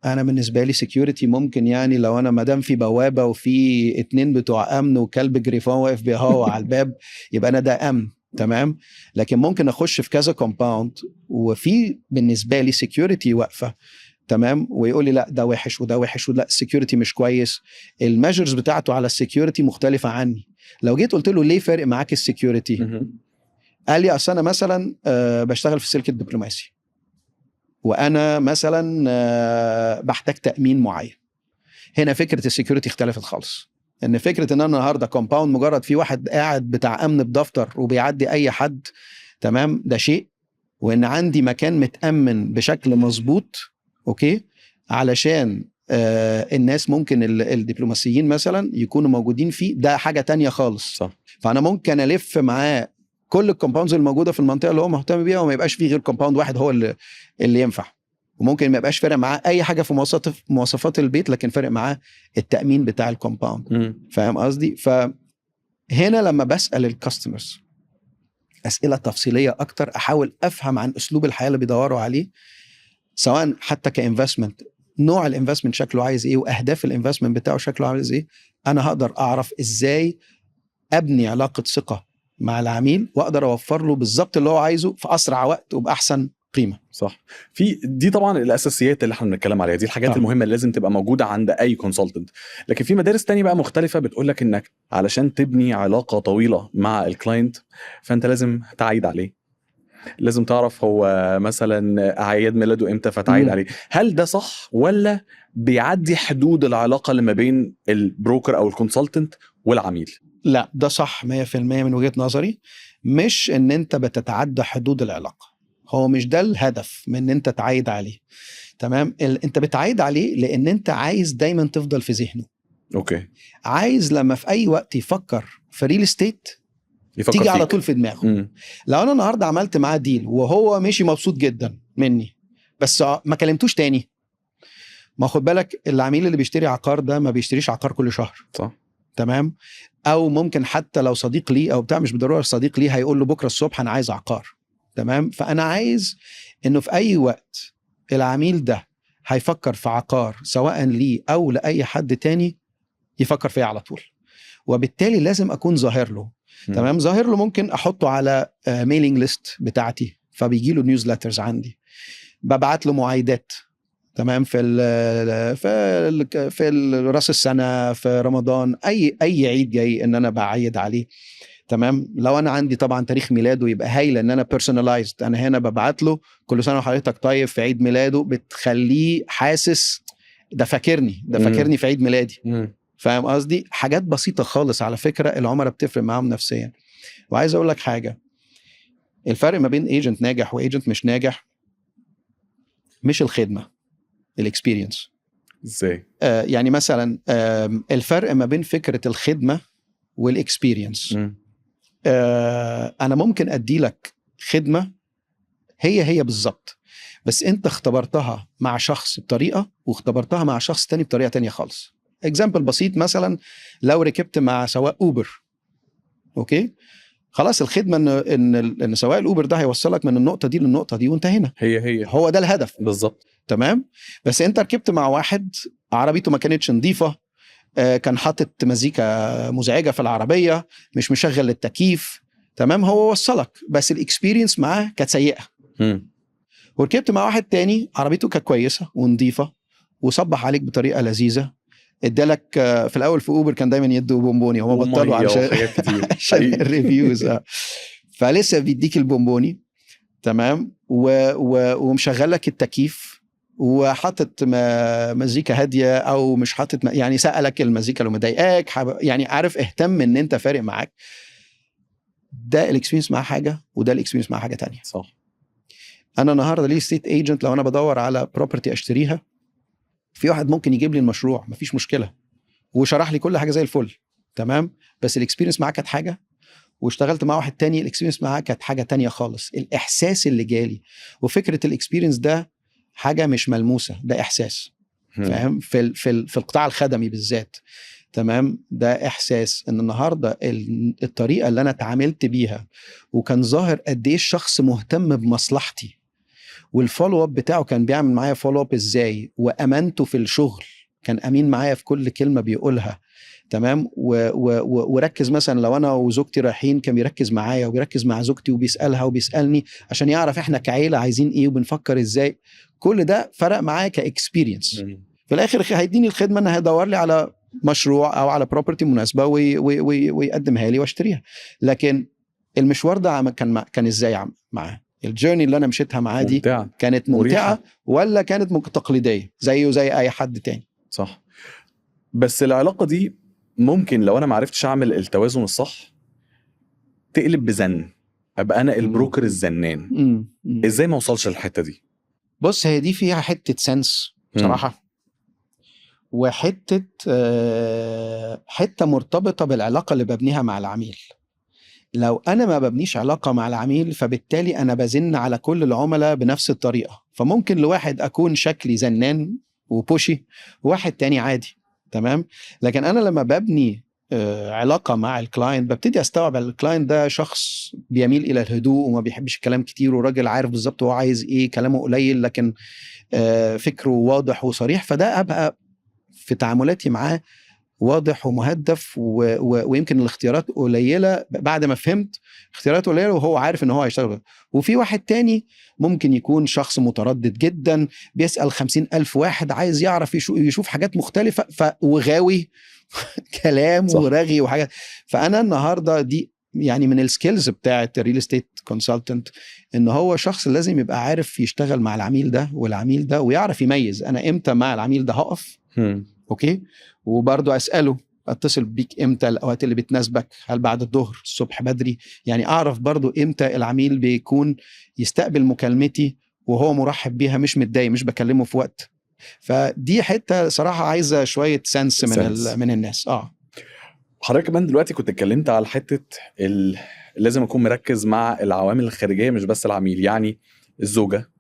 انا بالنسبه لي سكيورتي ممكن يعني لو انا مدام في بوابه وفي 2 بتوع امن وكلب جريفون واقف بيهوى على الباب، يبقى انا ده امن. تمام. لكن ممكن اخش في كذا كومباوند وفي بالنسبه لي سكيورتي واقفه، تمام، ويقول لي لا ده وحش وده وحش ولا السكيورتي مش كويس، الميجرز بتاعته على السكيورتي مختلفه عني. لو جيت قلت له ليه فارق معاك السكيورتي، قال لي اصل انا مثلا بشتغل في السلك الدبلوماسي، وانا مثلا بحتاج تامين معين. هنا فكره السكيورتي اختلفت خالص. ان فكره ان انا النهارده كومباوند مجرد في واحد قاعد بتاع امن بدفتر وبيعدي اي حد، تمام، ده شيء، وان عندي مكان متامن بشكل مظبوط، اوكي، علشان الناس ممكن الدبلوماسيين مثلا يكونوا موجودين فيه، ده حاجه تانية خالص. صح. فانا ممكن الف معاه كل الكومباوندز الموجوده في المنطقه اللي هو مهتم بيها، وما يبقاش فيه غير كومباوند واحد هو اللي ينفع. وممكن ما يبقاش فارق معاه اي حاجه في مواصفات البيت، لكن فارق معاه التامين بتاع الكومباوند. فاهم قصدي؟ فهنا لما بسال الكاستمرز اسئله تفصيليه اكتر، احاول افهم عن اسلوب الحياه اللي بيدوروا عليه، سواء حتى كانفستمنت، نوع الانفستمنت شكله عايز ايه، واهداف الانفستمنت بتاعه شكله عايز ايه، انا هقدر اعرف ازاي ابني علاقه ثقه مع العميل، واقدر اوفر له بالظبط اللي هو عايزه في اسرع وقت وباحسن قيمه. صح. دي طبعا الاساسيات اللي احنا بنتكلم عليها، دي الحاجات المهمه اللي لازم تبقى موجوده عند اي كونسلتنت. لكن في مدارس تانية بقى مختلفه بتقول لك انك علشان تبني علاقه طويله مع الكلاينت فانت لازم تعيد عليه، لازم تعرف هو مثلا اعياد ميلاده امتى فتعيد عليه. هل ده صح ولا بيعدي حدود العلاقه اللي ما بين البروكر او الكونسلتنت والعميل؟ لا، ده صح 100% من وجهة نظري. مش ان انت بتتعدى حدود العلاقة، هو مش ده الهدف من ان انت تعايد عليه، تمام. انت بتعايد عليه لان انت عايز دايما تفضل في ذهنه. اوكي. عايز لما في اي وقت يفكر في ريل استيت يفكر تيجي فيك على طول في دماغه. لو انا النهارده عملت معاه ديل وهو ماشي مبسوط جدا مني، بس ما كلمتوش تاني، ما خد بالك العميل اللي بيشتري عقار ده ما بيشتريش عقار كل شهر. صح. تمام. او ممكن حتى لو صديق لي او بتاع، مش بالضروره صديق لي هيقول له بكره الصبح انا عايز عقار. تمام. فانا عايز انه في اي وقت العميل ده هيفكر في عقار، سواء لي او لاي حد تاني، يفكر فيه على طول. وبالتالي لازم اكون ظاهر له. تمام. ظاهر له، ممكن احطه على ميلينج ليست بتاعتي، فبيجي له نيوزلترز عندي، ببعت له معايدات، تمام، في راس السنه، في رمضان، اي عيد جاي ان انا بعيد عليه. تمام. لو انا عندي طبعا تاريخ ميلاده يبقى هايل ان انا بيرسوناليزد، انا هنا ببعت له كل سنه وحضرتك طيب في عيد ميلاده، بتخليه حاسس ده فاكرني في عيد ميلادي. فاهم قصدي؟ حاجات بسيطه خالص على فكره العملاء بتفرق معاهم نفسيا. وعايز اقول لك حاجه، الفرق ما بين ايجنت ناجح وايجنت مش ناجح مش الخدمه، الاكسبيرينس. ازاي؟ يعني مثلا الفرق ما بين فكره الخدمه والاكسبيرينس، انا ممكن ادي لك خدمه هي بالظبط، بس انت اختبرتها مع شخص بطريقه واختبرتها مع شخص تاني بطريقه تانية خالص. اكزامبل بسيط، مثلا لو ركبت مع سواق اوبر، اوكي، خلاص الخدمه ان سواق الاوبر ده هيوصلك من النقطه دي للنقطه دي وانتهينا، هو ده الهدف بالظبط. تمام. بس انت ركبت مع واحد عربيته ما كانتش نظيفه، كان حاطط مزيكا مزعجه في العربيه، مش مشغل التكييف، تمام، هو وصلك بس الاكسبيرينس معاه كانت سيئه. وركبت مع واحد تاني عربيته كانت كويسه ونظيفه وصبح عليك بطريقه لذيذه، ادالك في الاول في اوبر كان دايما يدوا بونبوني، هم بطلوا عشان الريفيوز فلسه بيديك البونبوني، تمام، ومشغل لك التكييف وحاطط مزيكا هاديه او مش حاطط، يعني سالك المزيكا لو مضايقاك، يعني عارف اهتم ان انت فارق معاك. ده الاكسبيرينس مع حاجه وده الاكسبيرينس مع حاجه تانية. صح. انا النهارده ليه ستيت ايجنت، لو انا بدور على بروبرتي اشتريها، في واحد ممكن يجيب لي المشروع مفيش مشكله وشرح لي كل حاجه زي الفل، تمام، بس الاكسبيرينس معاه كانت حاجه، واشتغلت مع واحد تاني الاكسبيرينس معاه كانت حاجه تانية خالص. الاحساس اللي جالي، وفكره الاكسبيرينس ده حاجه مش ملموسه، ده احساس، فاهم، في القطاع الخدمي بالذات، تمام، ده احساس ان النهارده الطريقه اللي انا اتعاملت بيها وكان ظاهر قد ايه الشخص مهتم بمصلحتي، والفولو اب بتاعه كان بيعمل معايا فولو اب ازاي، وامانته في الشغل كان امين معايا في كل كلمه بيقولها، تمام، وركز مثلا لو انا وزوجتي رايحين كان بيركز معايا وبيركز مع زوجتي وبيسالها وبيسالني عشان يعرف احنا كعيله عايزين ايه وبنفكر ازاي. كل ده فرق معايا كاكسبيرينس. في الاخر هيديني الخدمه ان هيدور لي على مشروع او على بروبرتي مناسبه ويقدمها لي واشتريها. لكن المشوار ده كان ازاي معاه؟ الجيرني اللي انا مشيتها معاه دي كانت ممتعه مريحة. ولا كانت تقليديه زيه زي اي حد تاني؟ صح. بس العلاقه دي ممكن لو انا ما عرفتش اعمل التوازن الصح تقلب بزن، ابقى انا البروكر الزنان. ازاي ما اوصلش للحته دي؟ بص، هي دي فيها حته سنس بصراحه، وحته حته مرتبطه بالعلاقه اللي ببنيها مع العميل. لو انا ما ببنيش علاقه مع العميل فبالتالي انا بزن على كل العملاء بنفس الطريقه، فممكن لواحد اكون شكلي زنان وبوشي وواحد تاني عادي، تمام. لكن انا لما ببني علاقه مع الكلاينت ببتدي استوعب الكلاينت ده شخص بيميل الى الهدوء وما بيحبش الكلام كتير، وراجل عارف بالظبط هو عايز ايه، كلامه قليل لكن فكره واضح وصريح. فده ابقى في تعاملاتي معاه واضح ومهدف ويمكن الاختيارات قليلة بعد ما فهمت اختيارات قليلة وهو عارف ان هو هيشتغل. وفي واحد تاني ممكن يكون شخص متردد جدا بيسأل 50,000 واحد عايز يعرف يشوف حاجات مختلفة وغاوي كلام صح. ورغي وحاجات. فأنا النهاردة دي يعني من السكيلز بتاعت الريل استيت كونسلتنت ان هو شخص لازم يبقى عارف يشتغل مع العميل ده والعميل ده، ويعرف يميز انا امتى مع العميل ده هقف اوكي، وبرضو اساله اتصل بيك امتى، الاوقات اللي بتناسبك، هل بعد الظهر، الصبح بدري، يعني اعرف برضو امتى العميل بيكون يستقبل مكالمتي وهو مرحب بيها مش متضايق، مش بكلمه في وقت. فدي حته صراحه عايزه شويه سنس من الناس. حضرتك كمان دلوقتي كنت اتكلمت على حته لازم اكون مركز مع العوامل الخارجيه مش بس العميل، يعني الزوجه،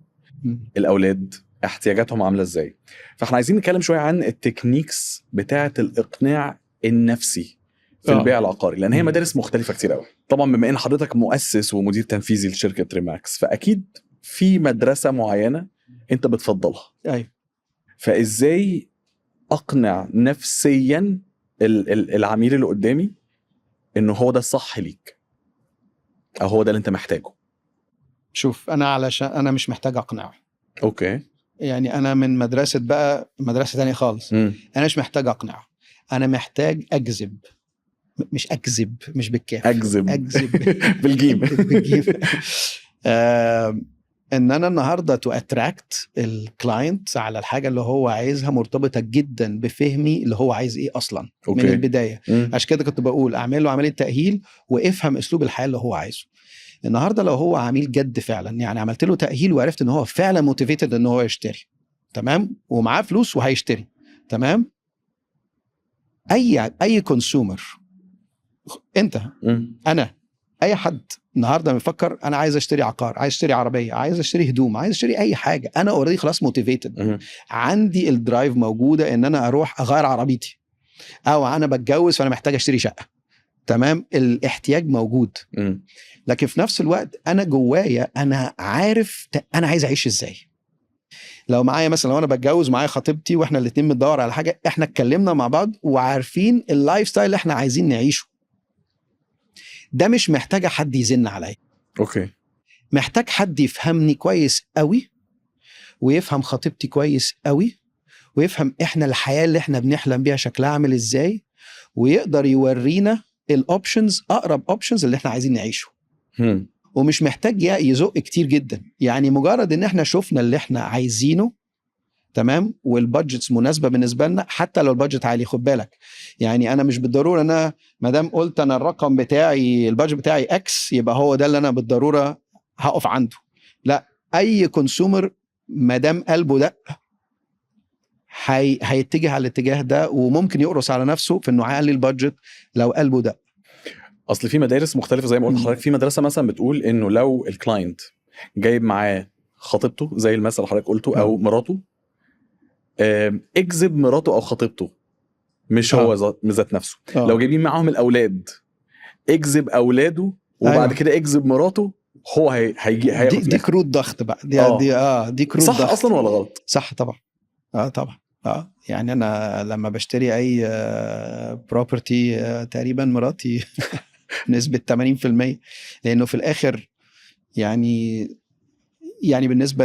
الاولاد، احتياجاتهم عامله ازاي. فاحنا عايزين نتكلم شويه عن التكنيكس بتاعه الاقناع النفسي في البيع العقاري، لان هي مدارس مختلفه كتير قوي. طبعا بما ان حضرتك مؤسس ومدير تنفيذي لشركه ريماكس فاكيد في مدرسه معينه انت بتفضلها. ايوه. فازاي اقنع نفسيا العميل اللي قدامي انه هو ده الصح ليك او هو ده اللي انت محتاجه؟ شوف، انا علشان انا مش محتاج اقنعه. اوكي. يعني انا من مدرسه تانية خالص. انا مش محتاج اقنعه، انا محتاج اجذب. مش اكذب، مش بالكاف، اجذب بالجيم. بالجيم. ان انا النهارده تو اتراكت الكلاينت على الحاجه اللي هو عايزها مرتبطه جدا بفهمي اللي هو عايز ايه اصلا. أوكي. من البدايه. عشان كده كنت بقول اعمل له عمليه تاهيل وافهم اسلوب الحياه اللي هو عايزه. النهارده لو هو عميل جد فعلا، يعني عملت له تاهيل وعرفت ان هو فعلا موتيفيتد ان هو يشتري، تمام، ومعاه فلوس وهيشتري، تمام. اي كونسيومر، انت، انا، اي حد النهارده بيفكر انا عايز اشتري عقار، عايز اشتري عربيه، عايز اشتري هدوم، عايز اشتري اي حاجه، انا اوريدي خلاص موتيفيتد، عندي الدرايف موجوده ان انا اروح اغير عربيتي، او انا بتجوز فانا محتاج اشتري شقه، تمام. الاحتياج موجود. لكن في نفس الوقت انا جوايا انا عارف انا عايز اعيش ازاي. لو معايا مثلا، لو انا بتجوز معايا خطيبتي واحنا الاثنين بندور على حاجه، احنا اتكلمنا مع بعض وعارفين اللايف ستايل اللي احنا عايزين نعيشه، ده مش محتاجه حد يزن عليا. اوكي. محتاج حد يفهمني كويس قوي، ويفهم خطيبتي كويس قوي، ويفهم احنا الحياه اللي احنا بنحلم بيها شكلها عامل ازاي، ويقدر يورينا الاوبشنز، اقرب اوبشنز اللي احنا عايزين نعيشه. ومش محتاج يزق كتير جدا، يعني مجرد ان احنا شفنا اللي احنا عايزينه، تمام، والبادجتس مناسبه بالنسبه لنا، حتى لو البادجت عالي. خد بالك، يعني انا مش بالضروره انا ما دام قلت انا الرقم بتاعي البادجت بتاعي اكس يبقى هو ده اللي انا بالضروره هقف عنده. لا، اي كونسيومر ما دام قلبه ده هيتجه على الاتجاه ده، وممكن يقرص على نفسه في انه يعلي البادجت لو قلبه ده. اصل في مدارس مختلفه زي ما قلت لحضرتك. في مدرسه مثلا بتقول انه لو الكلاينت جايب معاه خطيبته زي المثل اللي حضرتك قلته او مراته، اجذب مراته او خطيبته، مش هو ذات نفسه. لو جايبين معاهم الاولاد اجذب اولاده، وبعد كده اجذب مراته، هو هياخد دي كروت ضغط بقى. دي كروت صح ضغط. اصلا ولا غلط؟ صح طبعا. طبعا. يعني انا لما بشتري اي بروبرتي تقريبا مراتي نسبة 80%، لانه في الاخر يعني بالنسبة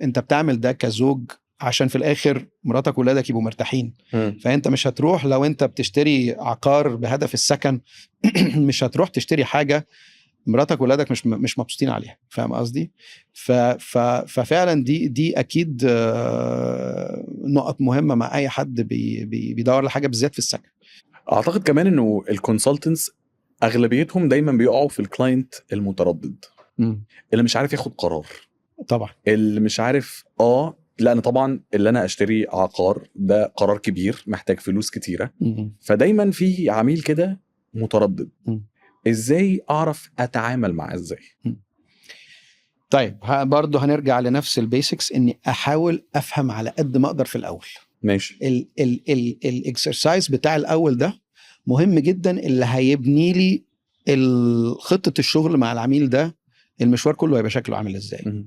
انت بتعمل ده كزوج عشان في الاخر مراتك وولادك يبقوا مرتاحين. فانت مش هتروح لو انت بتشتري عقار بهدف السكن مش هتروح تشتري حاجة مراتك وولادك مش مبسوطين عليها. فاهم قصدي؟ ففعلا دي اكيد نقط مهمة مع اي حد بيدور لحاجة بالذات في السكن. اعتقد كمان انه الكونسلتنتس اغلبيتهم دايما بيقعوا في الكلاينت المتردد، اللي مش عارف ياخد قرار، طبعا اللي مش عارف لا انا طبعا اللي انا اشتري عقار ده قرار كبير محتاج فلوس كتيرة. فدايما في عميل كده متردد. ازاي اعرف اتعامل معاه ازاي؟ طيب برضو هنرجع لنفس البيسكس، اني احاول افهم على قد ما اقدر في الاول. ماشي. الاكسرسايز بتاع الاول ده مهم جدا، اللي هيبني لي خطة الشغل مع العميل ده، المشوار كله هيبقى شكله عامل ازاي.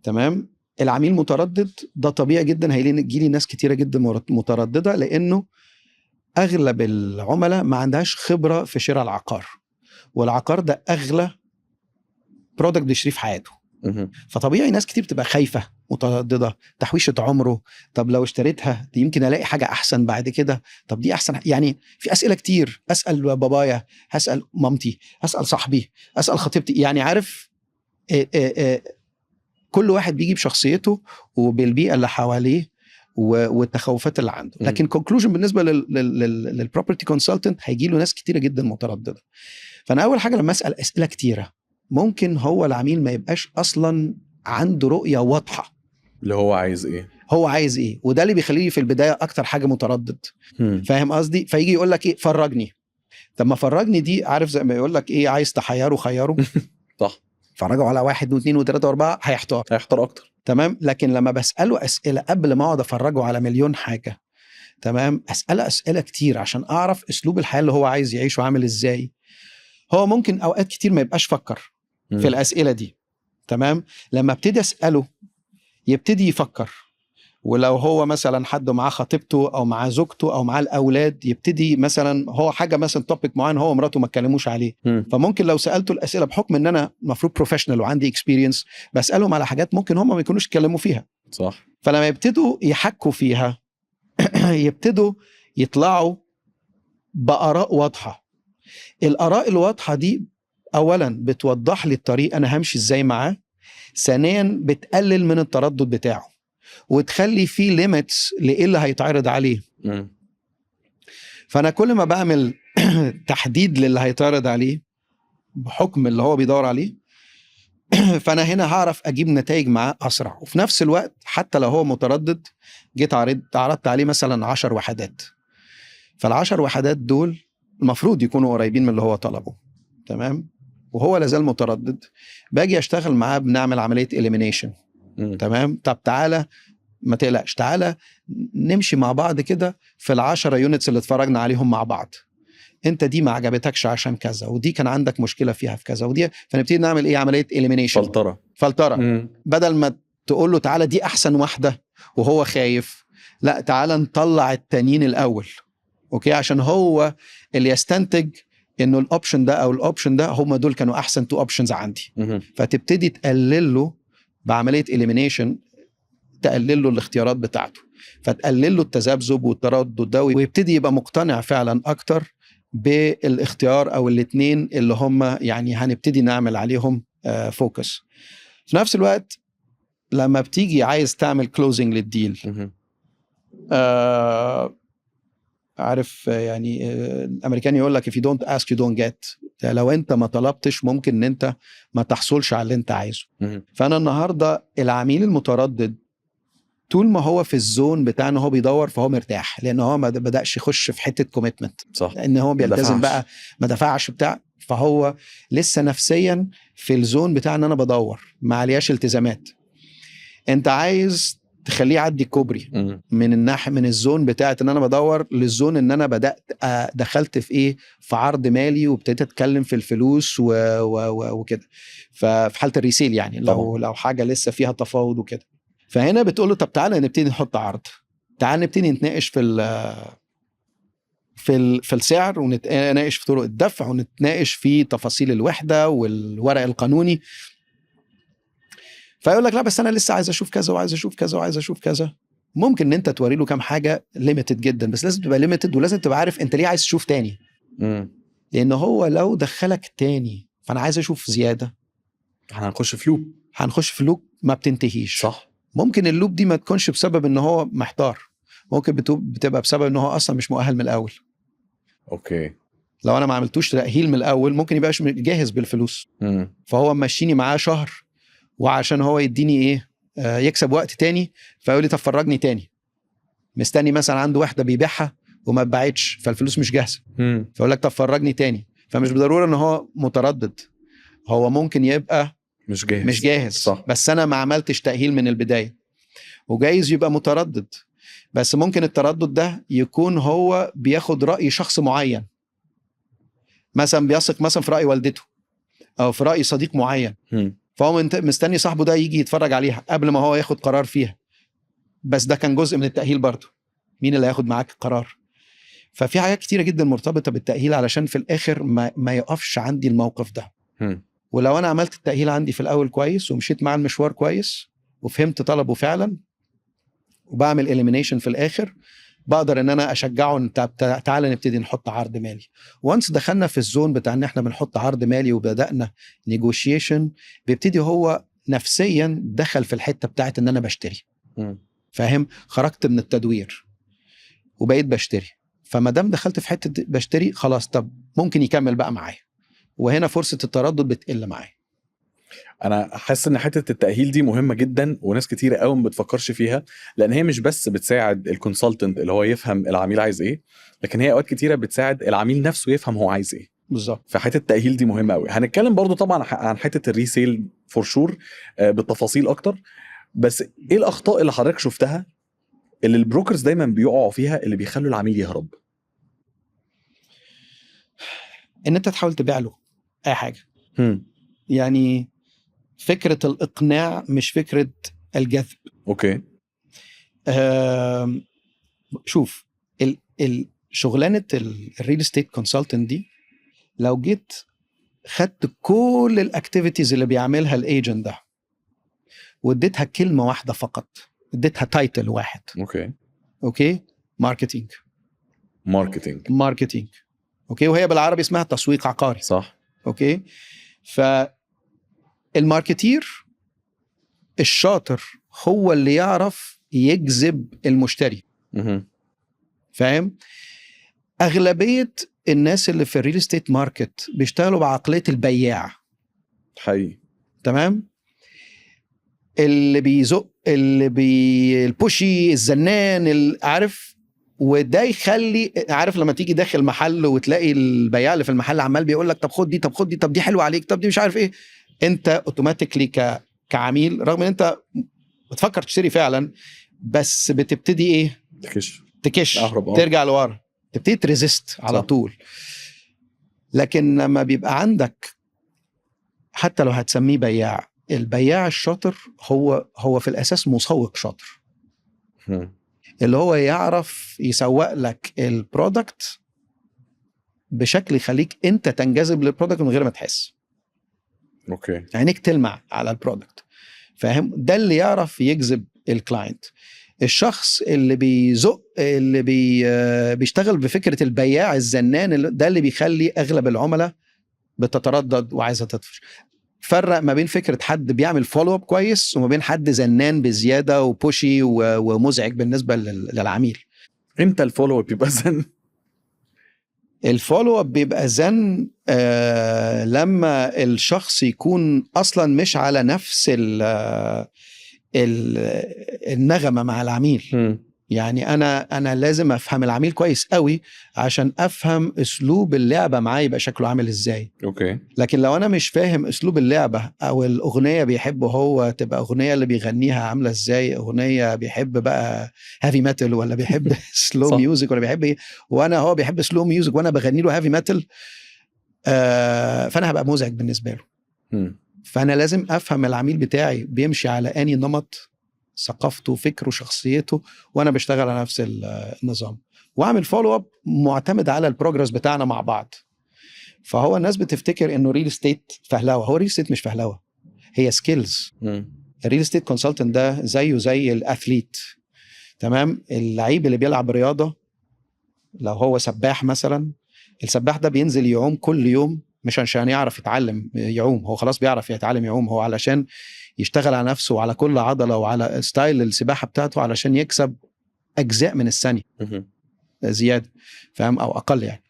تمام. العميل متردد ده طبيعي جدا، هيجي لي ناس كتيرة جدا مترددة، لانه اغلب العملاء ما عندهاش خبرة في شراء العقار، والعقار ده اغلى برودكت بيشتريه في حياته. فطبيعي ناس كتير بتبقى خايفة مترددة، تحويشة عمره، طب لو اشتريتها دي يمكن الاقي حاجة احسن بعد كده، طب دي احسن. يعني في اسئلة كتير، اسأل بابايا، هسأل مامتي، هسأل صاحبي، اسأل خطيبتي. يعني عارف كل واحد بيجي بشخصيته وبالبيئة اللي حواليه والتخوفات اللي عنده. لكن كونكلوجن بالنسبة للبروبرتي كونسلتنت هيجي له ناس كتيرة جدا مترددة. فانا اول حاجة لما اسأل اسئلة كتيرة، ممكن هو العميل ما يبقاش اصلا عنده رؤية واضحة اللي هو عايز ايه، وده اللي بيخليه في البداية اكتر حاجة متردد. فاهم قصدي؟ فيجي يقول لك ايه، فرجني. طب ما فرجني دي، عارف زي ما يقول لك ايه، عايز تحيره خيره. صح. فرجوا على 1 و2 و3 و4 هيحتار اكتر. تمام. لكن لما بسأله اسئلة قبل ما اقعد افرجه على مليون حاجة، تمام، اسئلة كتير عشان اعرف اسلوب الحياة اللي هو عايز يعيشه عامل ازاي. هو ممكن اوقات كتير ما يبقاش فكر في الاسئلة دي، تمام. لما ابتدي اسأله يبتدي يفكر. ولو هو مثلا حد معاه خطيبته او معاه زوجته او معاه الاولاد، يبتدي مثلا هو حاجه مثلا توبيك معين هو ومراته ما اتكلموش عليه. فممكن لو سالته الاسئله بحكم ان انا المفروض بروفيشنال وعندي اكسبيرينس، بسالهم على حاجات ممكن هم ما يكونوش اتكلموا فيها. صح. فلما يبتدوا يحكوا فيها يبتدوا يطلعوا باراء واضحه. الاراء الواضحه دي اولا بتوضح لي الطريق انا همشي ازاي معاه، ثانيا بتقلل من التردد بتاعه وتخلي فيه ليميتس لايه اللي هيتعرض عليه. فانا كل ما بعمل تحديد للي هيتعرض عليه بحكم اللي هو بيدور عليه فانا هنا هعرف اجيب نتائج معاه اسرع. وفي نفس الوقت حتى لو هو متردد، جيت عرضت عليه مثلا 10 وحدات، فال10 وحدات دول المفروض يكونوا قريبين من اللي هو طلبه، تمام، وهو لازال متردد، باجي اشتغل معاه، بنعمل عمليه اليمينيشن. تمام. طب تعالى ما تقلقش، تعالى نمشي مع بعض كده في ال10 يونتس اللي اتفرجنا عليهم مع بعض. انت دي ما عجبتكش عشان كذا، ودي كان عندك مشكله فيها في كذا، ودي. فنبتدي نعمل ايه، عمليه اليمينيشن، فلتره. بدل ما تقول له تعالى دي احسن واحده وهو خايف، لا تعالى نطلع التانيين الاول، اوكي، عشان هو اللي يستنتج انه الاوبشن ده او الاوبشن ده هم دول كانوا احسن 2 اوبشنز عندي. فتبتدي تقلل له بعمليه اليمينيشن، تقلل له الاختيارات بتاعته، فتقلل له التذبذب والتردد ده، ويبتدي يبقى مقتنع فعلا اكتر بالاختيار او الاثنين اللي هم يعني هنبتدي نعمل عليهم فوكس. في نفس الوقت لما بتيجي عايز تعمل كلوزنج للديل، عارف يعني الامريكان يقول لك if you don't ask you don't get. لو انت ما طلبتش ممكن ان انت ما تحصلش على اللي انت عايزه. فانا النهارده العميل المتردد طول ما هو في الزون بتاعنا هو بيدور، فهو مرتاح، لان هو ما بدأش يخش في حته كوميتمنت، صح، لان هو بيلتزم بقى، ما دفعش بتاع، فهو لسه نفسيا في الزون بتاع ان انا بدور، ما علياش التزامات. انت عايز تخليه يعدي كوبري من الناحيه، من الزون بتاعت ان انا بدور للزون ان انا بدات دخلت في ايه، في عرض مالي، وابتديت اتكلم في الفلوس وكده. ففي حاله الريسيل يعني لو حاجه لسه فيها تفاوض وكده، فهنا بتقول له طب تعالى نبتدي نحط عرض. تعال نبتدي نتناقش في السعر، ونتناقش في طرق الدفع، ونتناقش في تفاصيل الوحده والورق القانوني. فيقول لك لا بس انا لسه عايز اشوف كذا وعايز اشوف كذا وعايز اشوف كذا. ممكن ان انت توري له كام حاجه ليميتد جدا، بس لازم تبقى ليميتد، ولازم تبقى عارف انت ليه عايز تشوف تاني. لان هو لو دخلك تاني فانا عايز اشوف زياده، هنخش في لوب ما بتنتهيش. صح. ممكن اللوب دي ما تكونش بسبب ان هو محتار، ممكن بتبقى بسبب ان هو اصلا مش مؤهل من الاول. اوكي. لو انا ما عملتوش تأهيل من الاول ممكن يبقاش جاهز بالفلوس. فهو ماشيني معاه شهر، وعشان هو يديني ايه يكسب وقت تاني، فيقول لي طب فرجني تاني. مستني مثلا عنده واحده بيبيعها وما اتباعتش فالفلوس مش جاهزه، فيقول لك طب فرجني تاني. فمش بالضروره ان هو متردد، هو ممكن يبقى مش جاهز. صح. بس انا ما عملتش تأهيل من البدايه. وجايز يبقى متردد، بس ممكن التردد ده يكون هو بياخد رأي شخص معين، مثلا بيثق مثلا في رأي والدته او في رأي صديق معين، فهو مستني صاحبه ده يجي يتفرج عليها قبل ما هو ياخد قرار فيها. بس ده كان جزء من التأهيل برضه، مين اللي هياخد معاك القرار. ففي حاجات كتيرة جدا مرتبطة بالتأهيل علشان في الآخر ما يقفش عندي الموقف ده. ولو أنا عملت التأهيل عندي في الأول كويس ومشيت مع المشوار كويس وفهمت طلبه فعلا وبعمل إليمينيشن في الآخر، بقدر ان انا اشجعه تعالى نبتدي نحط عرض مالي. وانس دخلنا في الزون بتاع ان احنا بنحط عرض مالي وبدأنا نيجوشيشن، بيبتدي هو نفسيا دخل في الحتة بتاعت ان انا بشتري. فاهم؟ خرجت من التدوير وبقيت بشتري. فما دام دخلت في حتة بشتري خلاص، طب ممكن يكمل بقى معايا، وهنا فرصة التردد بتقل معايا. انا حاسس ان حته التاهيل دي مهمه جدا، وناس كتيره قوي ما بتفكرش فيها، لان هي مش بس بتساعد الكونسلتنت اللي هو يفهم العميل عايز ايه، لكن هي اوقات كتيره بتساعد العميل نفسه يفهم هو عايز ايه بالظبط. فحته التاهيل دي مهمه قوي. هنتكلم برضو طبعا عن حته الريسيل فور شور بالتفاصيل اكتر. بس ايه الاخطاء اللي حضرتك شفتها اللي البروكرز دايما بيقعوا فيها اللي بيخلوا العميل يهرب؟ ان انت تحاول تبيع له اي حاجه. يعني فكرة الإقناع مش فكرة الجذب. اوكي. شوف شغلانة الريل استيت كونسلتنت دي، لو جيت خدت كل الاكتيفيتيز اللي بيعملها الايجنت ده واديتها كلمة واحدة فقط، اديتها تايتل واحد. اوكي ماركتينج. اوكي، وهي بالعربي اسمها تسويق عقاري. صح. اوكي. الماركتير الشاطر هو اللي يعرف يجذب المشتري. فاهم؟ أغلبية الناس اللي في الريل استيت ماركت بيشتغلوا بعقلية البياع. حقيقي. تمام. اللي بيزق، البوشي، الزنان، عارف. وده يخلي، عارف لما تيجي داخل محل وتلاقي البياع اللي في المحل عمال بيقول لك طب خد دي، طب خد دي، طب دي حلوة عليك، طب دي مش عارف ايه، انت اوتوماتيكلي كعميل رغم ان انت بتفكر تشتري فعلا، بس بتبتدي ايه؟ تكش ترجع لورا، تبتدي تريزيست على طول. لكن لما بيبقى عندك، حتى لو هتسميه بياع، البياع الشاطر هو في الاساس مسوق شاطر، اللي هو يعرف يسوق لك البرودكت بشكل يخليك انت تنجذب للبرودكت من غير ما تحس. اوكي. عينيك تلمع على البرودكت. فاهم؟ ده اللي يعرف يجذب الكلاينت. الشخص اللي بيزق، اللي بيشتغل بفكرة البياع الزنان، ده اللي بيخلي اغلب العملاء بتتردد وعايزة تطفش. فرق ما بين فكرة حد بيعمل فولو اب كويس وما بين حد زنان بزيادة وبوشي ومزعج بالنسبة للعميل. امتى الفولو اب بيبقى زن؟ الفولو اب بيبقى زن لما الشخص يكون اصلا مش على نفس النغمة مع العميل. يعني انا لازم افهم العميل كويس قوي عشان افهم اسلوب اللعبة معاه يبقى شكله عامل ازاي. اوكي. لكن لو انا مش فاهم اسلوب اللعبة او الاغنية بيحبه هو تبقى اغنية اللي بيغنيها عاملة ازاي، اغنية بيحب بقى هافي ميتال ولا بيحب سلو ميوزك ولا بيحب ايه، وانا هو بيحب سلو ميوزك وانا بغني له هافي ميتال، فانا هبقى مزعج بالنسبة له. فانا لازم افهم العميل بتاعي بيمشي على اني نمط ثقافته فكره شخصيته، وانا بشتغل على نفس النظام، واعمل فولو اب معتمد على البروجرس بتاعنا مع بعض. فهو الناس بتفتكر انه ريل استيت فهلوه. هو ريل استيت مش فهلوه، هي سكيلز. الريل استيت كونسلتنت ده زيه زي الاثليت، تمام؟ اللعيب اللي بيلعب رياضه، لو هو سباح مثلا، السباح ده بينزل يعوم كل يوم، مش عشان يعرف يتعلم يعوم، هو خلاص بيعرف يتعلم يعوم، هو علشان يشتغل على نفسه وعلى كل عضله وعلى ستايل السباحه بتاعته، علشان يكسب اجزاء من الثانيه زياده، فاهم؟ او اقل يعني.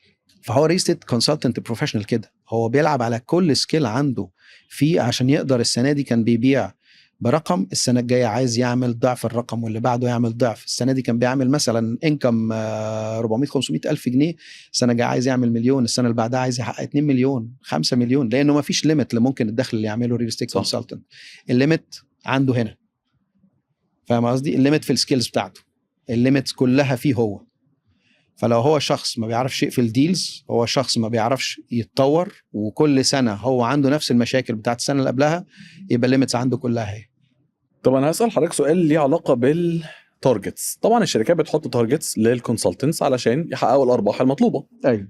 فهو ريل استيت كونسلتنت بروفيشنال كده، هو بيلعب على كل سكيل عنده فيه عشان يقدر. السنه دي كان بيبيع برقم، السنه الجايه عايز يعمل ضعف الرقم، واللي بعده يعمل ضعف. السنه دي كان بيعمل مثلا انكم 400 500 الف جنيه، السنه الجايه عايز يعمل مليون، السنه اللي بعدها عايز يحقق 2 مليون 5 مليون، لانه ما فيش ليميت لممكن الدخل اللي يعمله ريل استيت كونسلتنت. الليميت عنده هنا، فاهم قصدي؟ الليميت في السكيلز بتاعته، الليميت كلها فيه هو. فلو هو شخص ما بيعرفش يقفل ديلز، هو شخص ما بيعرفش يتطور، وكل سنه هو عنده نفس المشاكل بتاعت السنه اللي قبلها، يبقى الليميتس عنده كلها هي. طب انا هسأل حضرتك سؤال ليه علاقة بالتارجتس. طبعا الشركات بتحط تارجتس للكونسلتنتس علشان يحققوا الارباح المطلوبة. ايوه.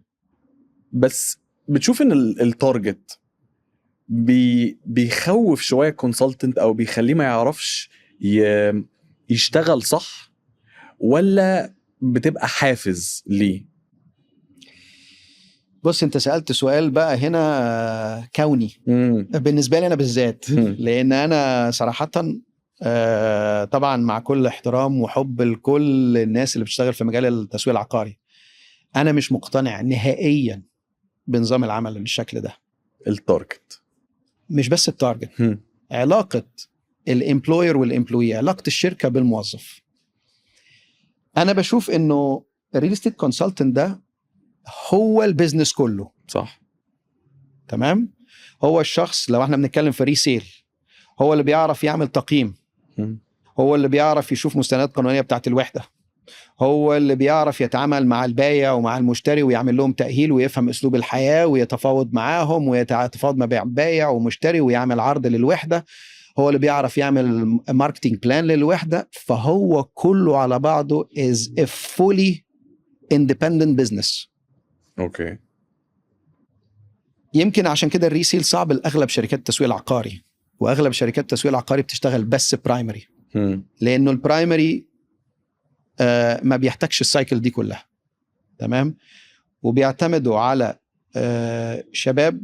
بس بتشوف ان التارجت بيخوف شوية الكونسلتنت او بيخليه ما يعرفش يشتغل صح، ولا بتبقى حافز ليه؟ بص، انت سألت سؤال بقى هنا كوني بالنسبة لي انا بالذات، لان انا صراحة طبعا مع كل احترام وحب لكل الناس اللي بتشتغل في مجال التسويق العقاري، انا مش مقتنع نهائيا بنظام العمل بالشكل ده. التارجت مش بس التارجت، علاقة الامبلوير والامبلوي، علاقة الشركة بالموظف. انا بشوف انه الريل استيت كونسلتنت ده هو البيزنس كله. صح. تمام. هو الشخص، لو احنا بنتكلم في ريسيل، هو اللي بيعرف يعمل تقييم، هو اللي بيعرف يشوف مستندات قانونية بتاعت الوحدة، هو اللي بيعرف يتعامل مع البايع ومع المشتري ويعمل لهم تأهيل ويفهم أسلوب الحياة ويتفاوض معاهم ويتفاوض ما بين بايع ومشتري ويعمل عرض للوحدة، هو اللي بيعرف يعمل ماركتينج بلان للوحدة. فهو كله على بعضه is a fully independent business. اوكي. يمكن عشان كده الريسيل صعب لأغلب شركات التسويق العقاري، واغلب شركات التسويق العقاري بتشتغل بس برايمري، لانه البرايمري ما بيحتاجش السايكل دي كلها. تمام. وبيعتمدوا على شباب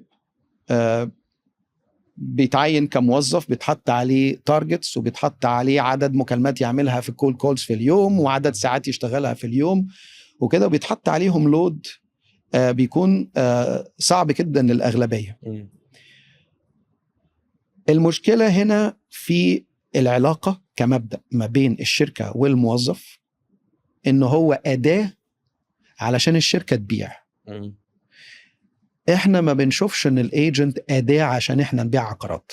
بيتعين كموظف، بيتحط عليه تارجتس وبيتحط عليه عدد مكالمات يعملها في الكول كولز في اليوم وعدد ساعات يشتغلها في اليوم وكده، وبيتحط عليهم لود بيكون صعب جدا للأغلبية. المشكلة هنا في العلاقة كمبدأ ما بين الشركة والموظف، إنه هو أداة علشان الشركة تبيع. إحنا ما بنشوفش إن الإيجنت أداة عشان إحنا نبيع عقارات.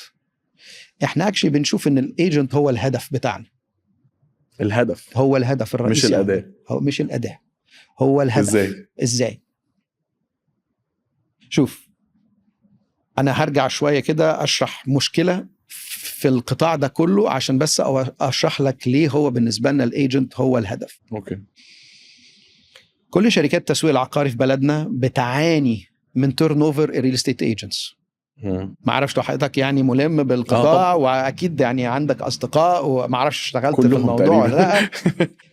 إحنا أكشلي بنشوف إن الإيجنت هو الهدف بتاعنا. الهدف هو الهدف الرئيسي، مش الأداة. هو مش الأداة، هو الهدف. إزاي؟ شوف، أنا هرجع شوية كده أشرح مشكلة في القطاع ده كله عشان بس أشرح لك ليه هو بالنسبة لنا الإيجنت هو الهدف. أوكي. كل شركات التسويق العقاري في بلدنا بتعاني من تيرن اوفر الريل استيت ايجنتس. ما اعرفش لو حضرتك يعني ملم بالقطاع واكيد يعني عندك اصدقاء، وما اعرفش اشتغلت في الموضوع ولا لا،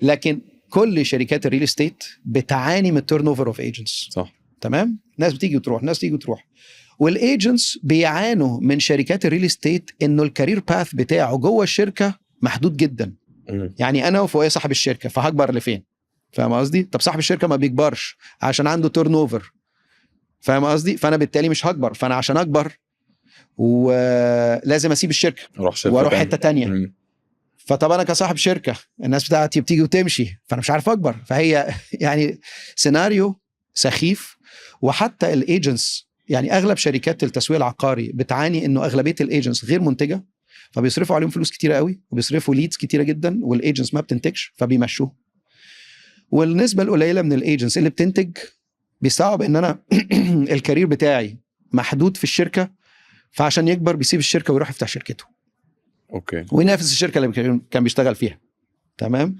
لكن كل شركات الريل استيت بتعاني من تيرن اوفر اوف ايجنتس. صح. تمام. ناس بتيجي وتروح، ناس تيجي وتروح، والايجنتس بيعانوا من شركات الريل استيت انه الكارير باث بتاعه جوه الشركه محدود جدا. يعني انا وفوقي صاحب الشركه، فهكبر لفين؟ فاهم قصدي؟ طب صاحب الشركه ما بيكبرش عشان عنده تيرن اوفر، فاهم قصدي؟ فانا بالتالي مش هكبر، فانا عشان اكبر ولازم اسيب الشركه واروح حته تانية. فطب انا كصاحب شركه الناس بتاعتي بتيجي وتمشي، فانا مش عارف اكبر. فهي يعني سيناريو سخيف. وحتى الايجنتس، يعني اغلب شركات التسويق العقاري بتعاني انه اغلبيه الايجنتس غير منتجه، فبيصرفوا عليهم فلوس كتيره قوي وبيصرفوا ليدز كتيره جدا، والايجنتس ما بتنتجش فبيمشوه. والنسبه القليله من الايجنتس اللي بتنتج بيستوعب ان انا الكارير بتاعي محدود في الشركه، فعشان يكبر بيسيب الشركه ويروح يفتح شركته. اوكي. وينافس الشركه اللي كان بيشتغل فيها. تمام.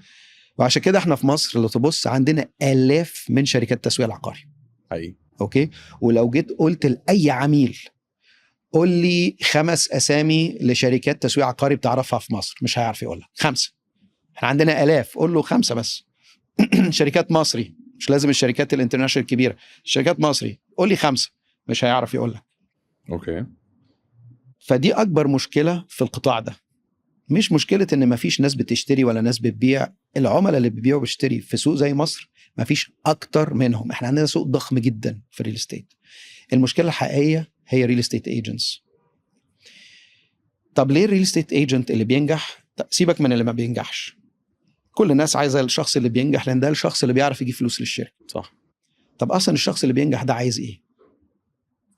وعشان كده احنا في مصر لو تبص عندنا آلاف من شركات التسويق العقاري. حقيقي. اوكي. ولو جيت قلت لاي عميل قول لي 5 اسامي لشركات تسويق عقاري بتعرفها في مصر، مش هيعرف يقول لك 5. احنا عندنا آلاف، قول له 5 بس. شركات مصري، مش لازم الشركات الانترناشونال الكبيره، شركات مصري قول لي 5، مش هيعرف يقول لك. اوكي. فدي اكبر مشكله في القطاع ده. مش مشكله ان مفيش ناس بتشتري ولا ناس بتبيع، العملاء اللي بيبيعوا وبيشتري في سوق زي مصر مفيش اكتر منهم. احنا عندنا سوق ضخم جدا في الريل استيت. المشكله الحقيقيه هي ريل استيت ايجنتس. طب ليه الريل استيت ايجنت اللي بينجح؟ سيبك من اللي ما بينجحش. كل الناس عايزه الشخص اللي بينجح لان ده الشخص اللي بيعرف يجيب فلوس للشركه. صح. طب اصلا الشخص اللي بينجح ده عايز ايه؟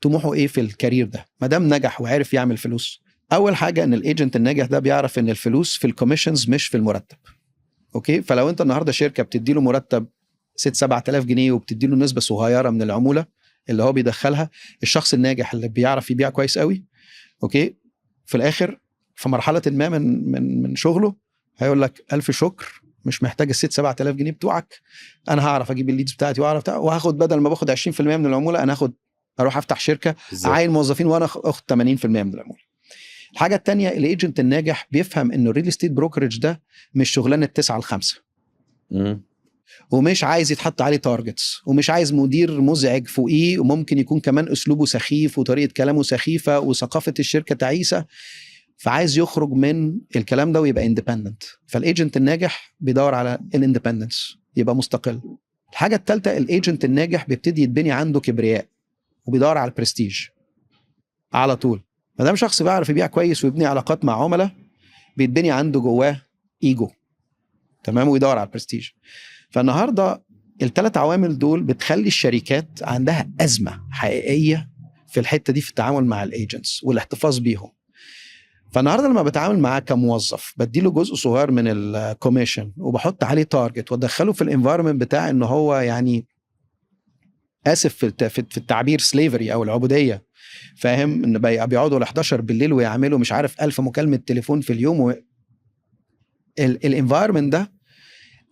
طموحه ايه في الكارير ده ما دام نجح وعرف يعمل فلوس؟ اول حاجه ان الايجنت الناجح ده بيعرف ان الفلوس في الكوميشنز مش في المرتب. اوكي. فلو انت النهارده شركه بتدي له مرتب 6-7 آلاف جنيه وبتدي له نسبه صغيره من العموله اللي هو بيدخلها، الشخص الناجح اللي بيعرف يبيع كويس قوي، اوكي، في الاخر في مرحله ما من شغله هيقول لك الف شكر، مش محتاج ال6-7 آلاف جنيه بتوعك، انا هعرف اجيب الليدز بتاعتي وهاخد بدل ما باخد 20% من العموله انا اروح افتح شركه اعين موظفين وانا اخد 80% من العموله. الحاجه الثانيه الايجنت الناجح بيفهم انه الريل استيت بروكرج ده مش شغلانه 9 ل5، ومش عايز يتحط عليه تارجتس، ومش عايز مدير مزعج فوقيه، وممكن يكون كمان اسلوبه سخيف وطريقه كلامه سخيفه وثقافه الشركه تعيسه، فعايز يخرج من الكلام ده ويبقى اندبندنت. فالايجنت الناجح بيدور على الاندبندنس، يبقى مستقل. الحاجه الثالثه الايجنت الناجح بيبتدي يتبني عنده كبرياء وبيدور على البرستيج على طول. ما دام شخص بيعرف يبيع كويس ويبني علاقات مع عملاء بيتبني عنده جواه ايجو، تمام، ويدور على البرستيج. فالنهارده ال3 عوامل دول بتخلي الشركات عندها ازمه حقيقيه في الحته دي في التعامل مع الايجنتس والاحتفاظ بيهم. فالنهارده لما بتعامل معاه كموظف بديله جزء صغير من الكوميشن وبحط عليه تارجت وادخله في الانفايرمنت بتاع ان هو يعني اسف في التعبير سليفري او العبوديه، فاهم، ان بيقعدوا ل 11 بالليل ويعملوا مش عارف 1000 مكالمه تليفون في اليوم الانفايرمنت ده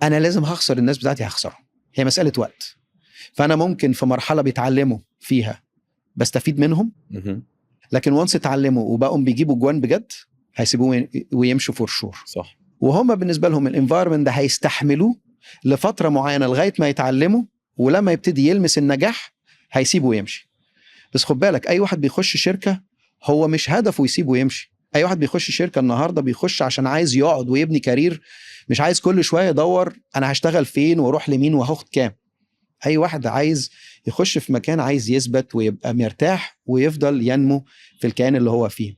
انا لازم هخسر الناس بتاعتي، هخسرهم، هي مساله وقت. فانا ممكن في مرحله بيتعلموا فيها بستفيد منهم، لكن وانس اتعلموا وبقوا بيجيبوا جوان بجد هيسيبوه ويمشوا فور شور. صح. وهم بالنسبه لهم الانفايرمنت ده هيستحملوه لفتره معينه لغايه ما يتعلموا، ولما يبتدي يلمس النجاح هيسيبه ويمشي. بس خد بالك اي واحد بيخش شركه هو مش هدفه يسيبه ويمشي. اي واحد بيخش شركه النهارده بيخش عشان عايز يقعد ويبني كارير، مش عايز كل شويه يدور انا هشتغل فين واروح لمين وهاخد كام. اي واحد عايز يخش في مكان عايز يثبت ويبقى مرتاح ويفضل ينمو في الكيان اللي هو فيه.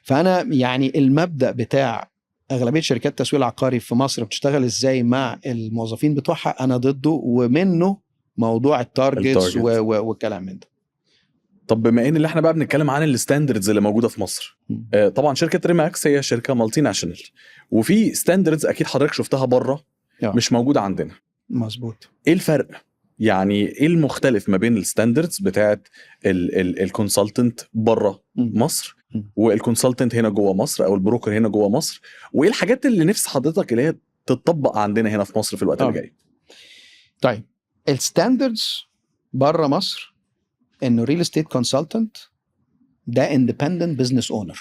فانا يعني المبدأ بتاع اغلبيه شركات التسويق العقاري في مصر بتشتغل ازاي مع الموظفين بتوعها انا ضده، ومنه موضوع التارجتس والكلام من ده. طب بما ان اللي احنا بقى بنتكلم عن الستاندردز اللي موجوده في مصر، طبعا شركه ريماكس هي شركه مالتي ناشونال، وفي ستاندردز اكيد حضرتك شفتها بره مش موجوده عندنا. مظبوط. ايه الفرق؟ يعني ايه المختلف ما بين الستاندردز بتاعت الكونسلتنت بره مصر والكونسلتنت هنا جوه مصر او البروكر هنا جوه مصر؟ وايه الحاجات اللي نفس حضرتك اللي هي تتطبق عندنا هنا في مصر في الوقت اللي جاي؟ طيب الستاندردز بره مصر انه ريل استيت كونسلتنت ده اندبندنت بزنس اونر.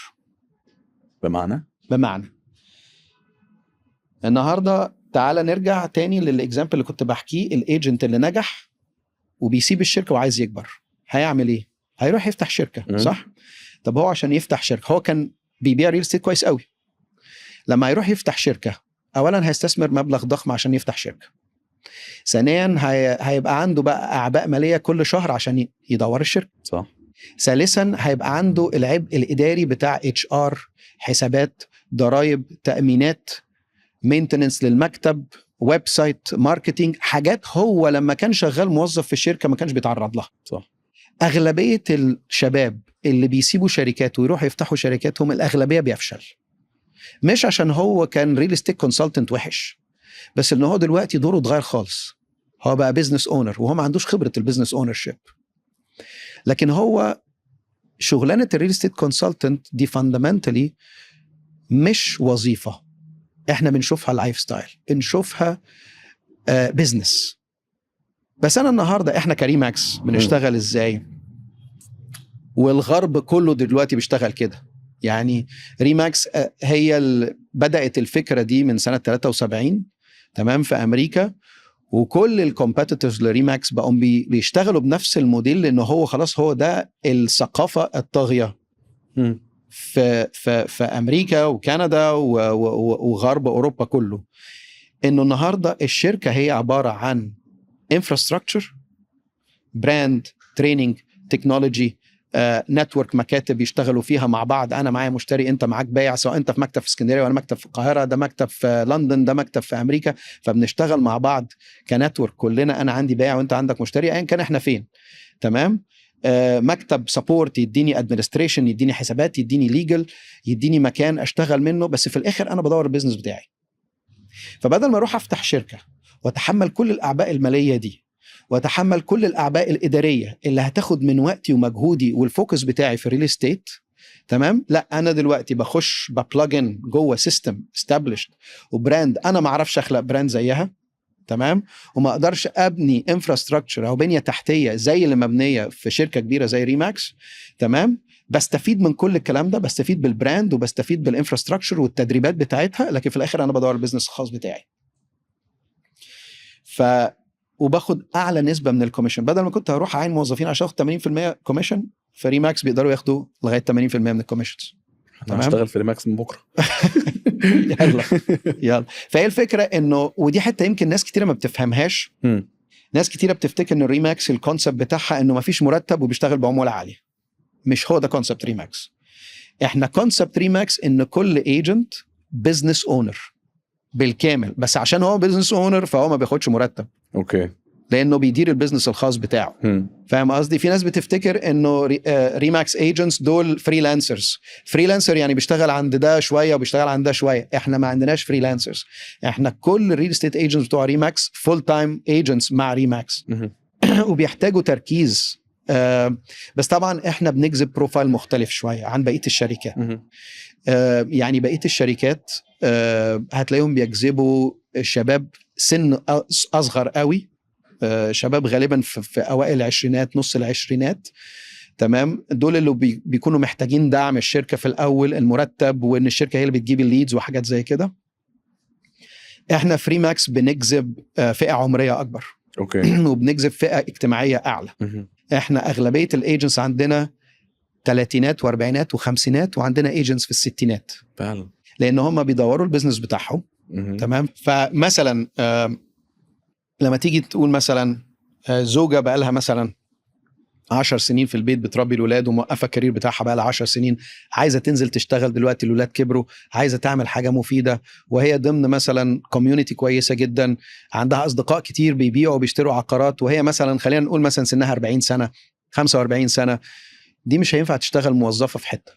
بمعنى النهارده تعالى نرجع تاني للاكزامبل اللي كنت بحكيه، الايجنت اللي نجح وبيسيب الشركه وعايز يكبر هيعمل ايه؟ هيروح يفتح شركه، صح؟ طب هو عشان يفتح شركه هو كان بيبيع ريل استيت كويس قوي، لما يروح يفتح شركه اولا هيستثمر مبلغ ضخم عشان يفتح شركه، ثانيا هيبقى عنده بقى اعباء ماليه كل شهر عشان يدور الشركه، صح. ثالثا هيبقى عنده العبء الاداري بتاع HR، حسابات، ضرائب، تامينات، مينتننس للمكتب، ويب سايت، ماركتينج، حاجات هو لما كان شغال موظف في الشركه ما كانش بيتعرض لها. صح. اغلبيه الشباب اللي بيسيبوا شركات ويروحوا يفتحوا شركاتهم الاغلبيه بيفشل، مش عشان هو كان ريل استيت كونسلتنت وحش، بس ان هو دلوقتي دوره اتغير خالص، هو بقى بيزنس اونر وهو ما عندوش خبره البيزنس اونر شيب. لكن هو شغلانه الريل استيت كونسلتنت دي فاندامنتالي مش وظيفة، احنا بنشوفها لايف ستايل، بنشوفها بيزنس. بس انا النهارده احنا كريماكس بنشتغل ازاي؟ والغرب كله دلوقتي بيشتغل كده. يعني ريماكس هي بدأت الفكرة دي من سنة 73 تمام في أمريكا، وكل الكومبيتيتورز لريماكس بقوا بيشتغلوا بنفس الموديل، لأنه هو خلاص هو ده الثقافة الطاغية في أمريكا وكندا وغرب أوروبا كله. إنه النهاردة الشركة هي عبارة عن انفراستراكشر، براند، تريننج، تكنولوجي، نتورك، مكاتب يشتغلوا فيها مع بعض. انا معايا مشتري، انت معاك بايع، سواء انت في مكتب في اسكندريه وانا مكتب في القاهره، ده مكتب في لندن، ده مكتب في امريكا، فبنشتغل مع بعض كنتورك كلنا. انا عندي بايع وانت عندك مشتري ايا كان احنا فين. تمام. مكتب سبورت يديني ادمنستريشن، يديني حسابات، يديني ليجل، يديني مكان اشتغل منه. بس في الاخر انا بدور البيزنس بتاعي. فبدل ما اروح افتح شركه واتحمل كل الاعباء الماليه دي، واتحمل كل الاعباء الاداريه اللي هتاخد من وقتي ومجهودي والفوكس بتاعي في الريل استيت، تمام، لا انا دلوقتي بخش ببلجن جوه سيستم استابليشد وبراند انا ما اعرفش اخلق براند زيها، تمام، وما اقدرش ابني انفراستراكشر او بنيه تحتيه زي اللي مبنيه في شركه كبيره زي ريماكس، تمام. بستفيد من كل الكلام ده، بستفيد بالبراند وبستفيد بالانفراستراكشر والتدريبات بتاعتها، لكن في الاخر انا بدور البيزنس الخاص بتاعي. وباخد اعلى نسبه من الكوميشن. بدل ما كنت هروح اعين موظفين عشان اخد 80% كوميشن، في ريماكس بيقدروا ياخدوا لغايه 80% من الكوميشنز. انا هشتغل في ريماكس من بكره. يلا. فهي الفكره انه، ودي حته يمكن ناس كتيره ما بتفهمهاش. ناس كتيره بتفتكر ان الريماكس الكونسبت بتاعها انه ما فيش مرتب وبيشتغل بعموله عاليه. مش هو ده كونسبت ريماكس. احنا كونسبت ريماكس ان كل ايجنت بزنس اونر بالكامل، بس عشان هو بزنس اونر فهو ما بياخدش مرتب. اوكي. لانه بيدير البيزنس الخاص بتاعه. فاهم قصدي؟ في ناس بتفتكر انه ريماكس ايجنتس دول فريلانسرز. فريلانسر يعني بيشتغل عند ده شويه وبيشتغل عند ده شويه. احنا ما عندناش فريلانسرز. احنا كل الريل استيت ايجنتس بتوع ريماكس فول تايم ايجنتس مع ريماكس. وبيحتاجوا تركيز. بس طبعا احنا بنجذب بروفايل مختلف شويه عن بقيه الشركات. يعني بقيه الشركات هتلاقيهم بيجذبوا شباب سن اصغر قوي، شباب غالبا في اوائل العشرينات، نص العشرينات، تمام. دول اللي بيكونوا محتاجين دعم الشركه في الاول، المرتب، وان الشركه هي اللي بتجيب الليدز وحاجات زي كده. احنا في ريماكس بنجذب فئه عمريه اكبر. اوكي. وبنجذب فئه اجتماعيه اعلى. احنا اغلبيه الايجنتس عندنا ثلاثينات واربعينات وخمسينات، وعندنا ايجنتس في الستينات فعلا، لان هم بيدوروا البيزنس بتاعهم. تمام. فمثلا لما تيجي تقول مثلا زوجة بقى لها مثلا 10 سنين في البيت بتربي الولاد وموقفة الكارير بتاعها بقى لها 10 سنين، عايزة تنزل تشتغل دلوقتي، الولاد كبروا، عايزة تعمل حاجة مفيدة، وهي ضمن مثلا كوميونتي كويسة جدا، عندها أصدقاء كتير بيبيعوا وبيشتروا عقارات، وهي مثلا خلينا نقول مثلا سنها 40 سنة 45 سنة، دي مش هينفع تشتغل موظفة في حتة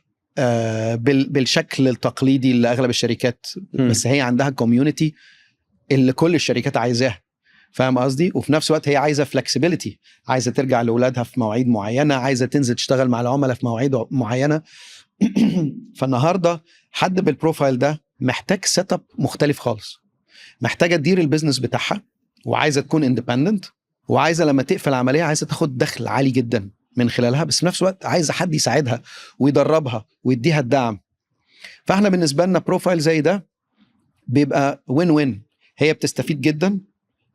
بالشكل التقليدي اللي أغلب الشركات. بس هي عندها كوميونتي اللي كل الشركات عايزاها. فاهم قصدي؟ وفي نفس الوقت هي عايزه فلكسبيليتي، عايزه ترجع لاولادها في مواعيد معينه، عايزه تنزل تشتغل مع العملاء في مواعيد معينه. فالنهارده حد بالبروفايل ده محتاج سيت اب مختلف خالص، محتاجه تدير البيزنس بتاعها، وعايزه تكون اندبندنت، وعايزه لما تقفل عمليه عايزه تاخد دخل عالي جدا من خلالها، بس في نفس الوقت عايزه حد يساعدها ويدربها ويديها الدعم. فاحنا بالنسبه لنا بروفايل زي ده بيبقى وين وين، هي بتستفيد جدا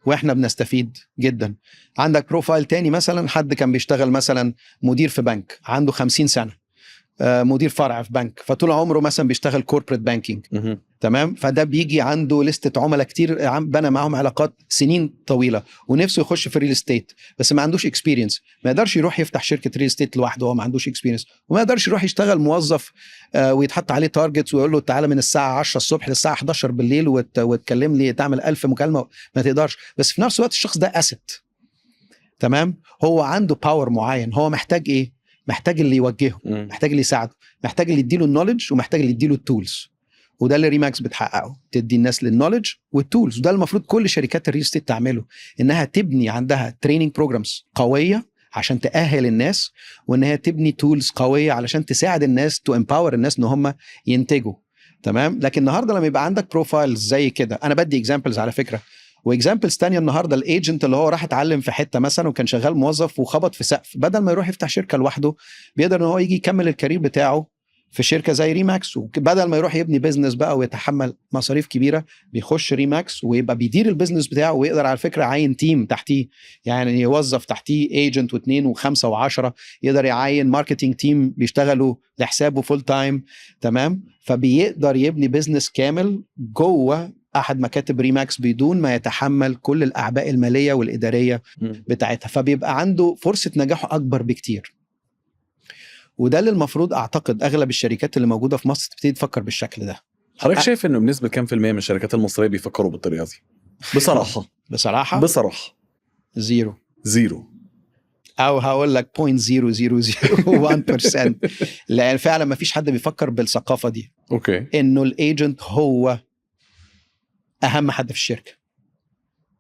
واحنا بنستفيد جدا. عندك بروفايل تاني مثلا حد كان بيشتغل مثلا مدير في بنك، عنده 50 سنة، مدير فرع في بنك، فطول عمره مثلا بيشتغل كوربريت بانكينج، تمام. فده بيجي عنده لستة عملاء كتير، بنى معاهم علاقات سنين طويلة، ونفسه يخش في الريل استيت، بس ما عندوش اكسبيرينس، ما يقدرش يروح يفتح شركة ريل استيت لوحده، هو ما عندوش اكسبيرينس، وما يقدرش يروح يشتغل موظف ويتحط عليه تارجتس ويقول له تعالى من الساعة 10 الصبح للساعة 11 بالليل وتكلم لي تعمل 1000 مكالمة، ما تقدرش. بس في نفس الوقت الشخص ده اسيت، تمام. هو عنده باور معين، هو محتاج ايه؟ محتاج اللي يوجهه، محتاج اللي يساعده، محتاج اللي يديله النوليدج، ومحتاج اللي يديله التولز. وده اللي ريماكس بتحققه، تدي الناس للنوليدج والتولز. وده المفروض كل شركات الريل استيت تعمله، انها تبني عندها تريننج بروجرامز قويه عشان تأهل الناس، وانها تبني تولز قويه علشان تساعد الناس، تو امباور الناس ان هم ينتجوا. تمام. لكن النهارده لما يبقى عندك بروفايلز زي كده، انا بدي اكزامبلز على فكره، واكزامبلز تانية النهارده الايجنت اللي هو راح اتعلم في حته مثلا وكان شغال موظف وخبط في سقف، بدل ما يروح يفتح شركه لوحده بيقدر ان هو يجي يكمل الكارير بتاعه في شركه زي ريماكس، وبدل ما يروح يبني بزنس بقى ويتحمل مصاريف كبيره بيخش ريماكس ويبقى بيدير البزنس بتاعه، ويقدر على فكره يعين تيم تحتيه، يعني يوظف تحتيه ايجنت واثنين وخمسه وعشرة، يقدر يعين ماركتينج تيم بيشتغلوا لحسابه فول تايم. تمام. فبيقدر يبني بزنس كامل جوه احد مكاتب ريماكس بدون ما يتحمل كل الاعباء الماليه والاداريه بتاعتها، فبيبقى عنده فرصه نجاحه اكبر بكتير. وده اللي المفروض اعتقد اغلب الشركات اللي موجوده في مصر تبتدي تفكر بالشكل ده. حضرتك شايف انه بنسبه كام في المية من الشركات المصريه بيفكروا بالطريقه دي؟ بصراحه بصراحه زيرو، او هقول لك 0.0001%، لان فعلا ما فيش حد بيفكر بالثقافه دي. اوكي. انه الايجنت هو اهم حد في الشركه.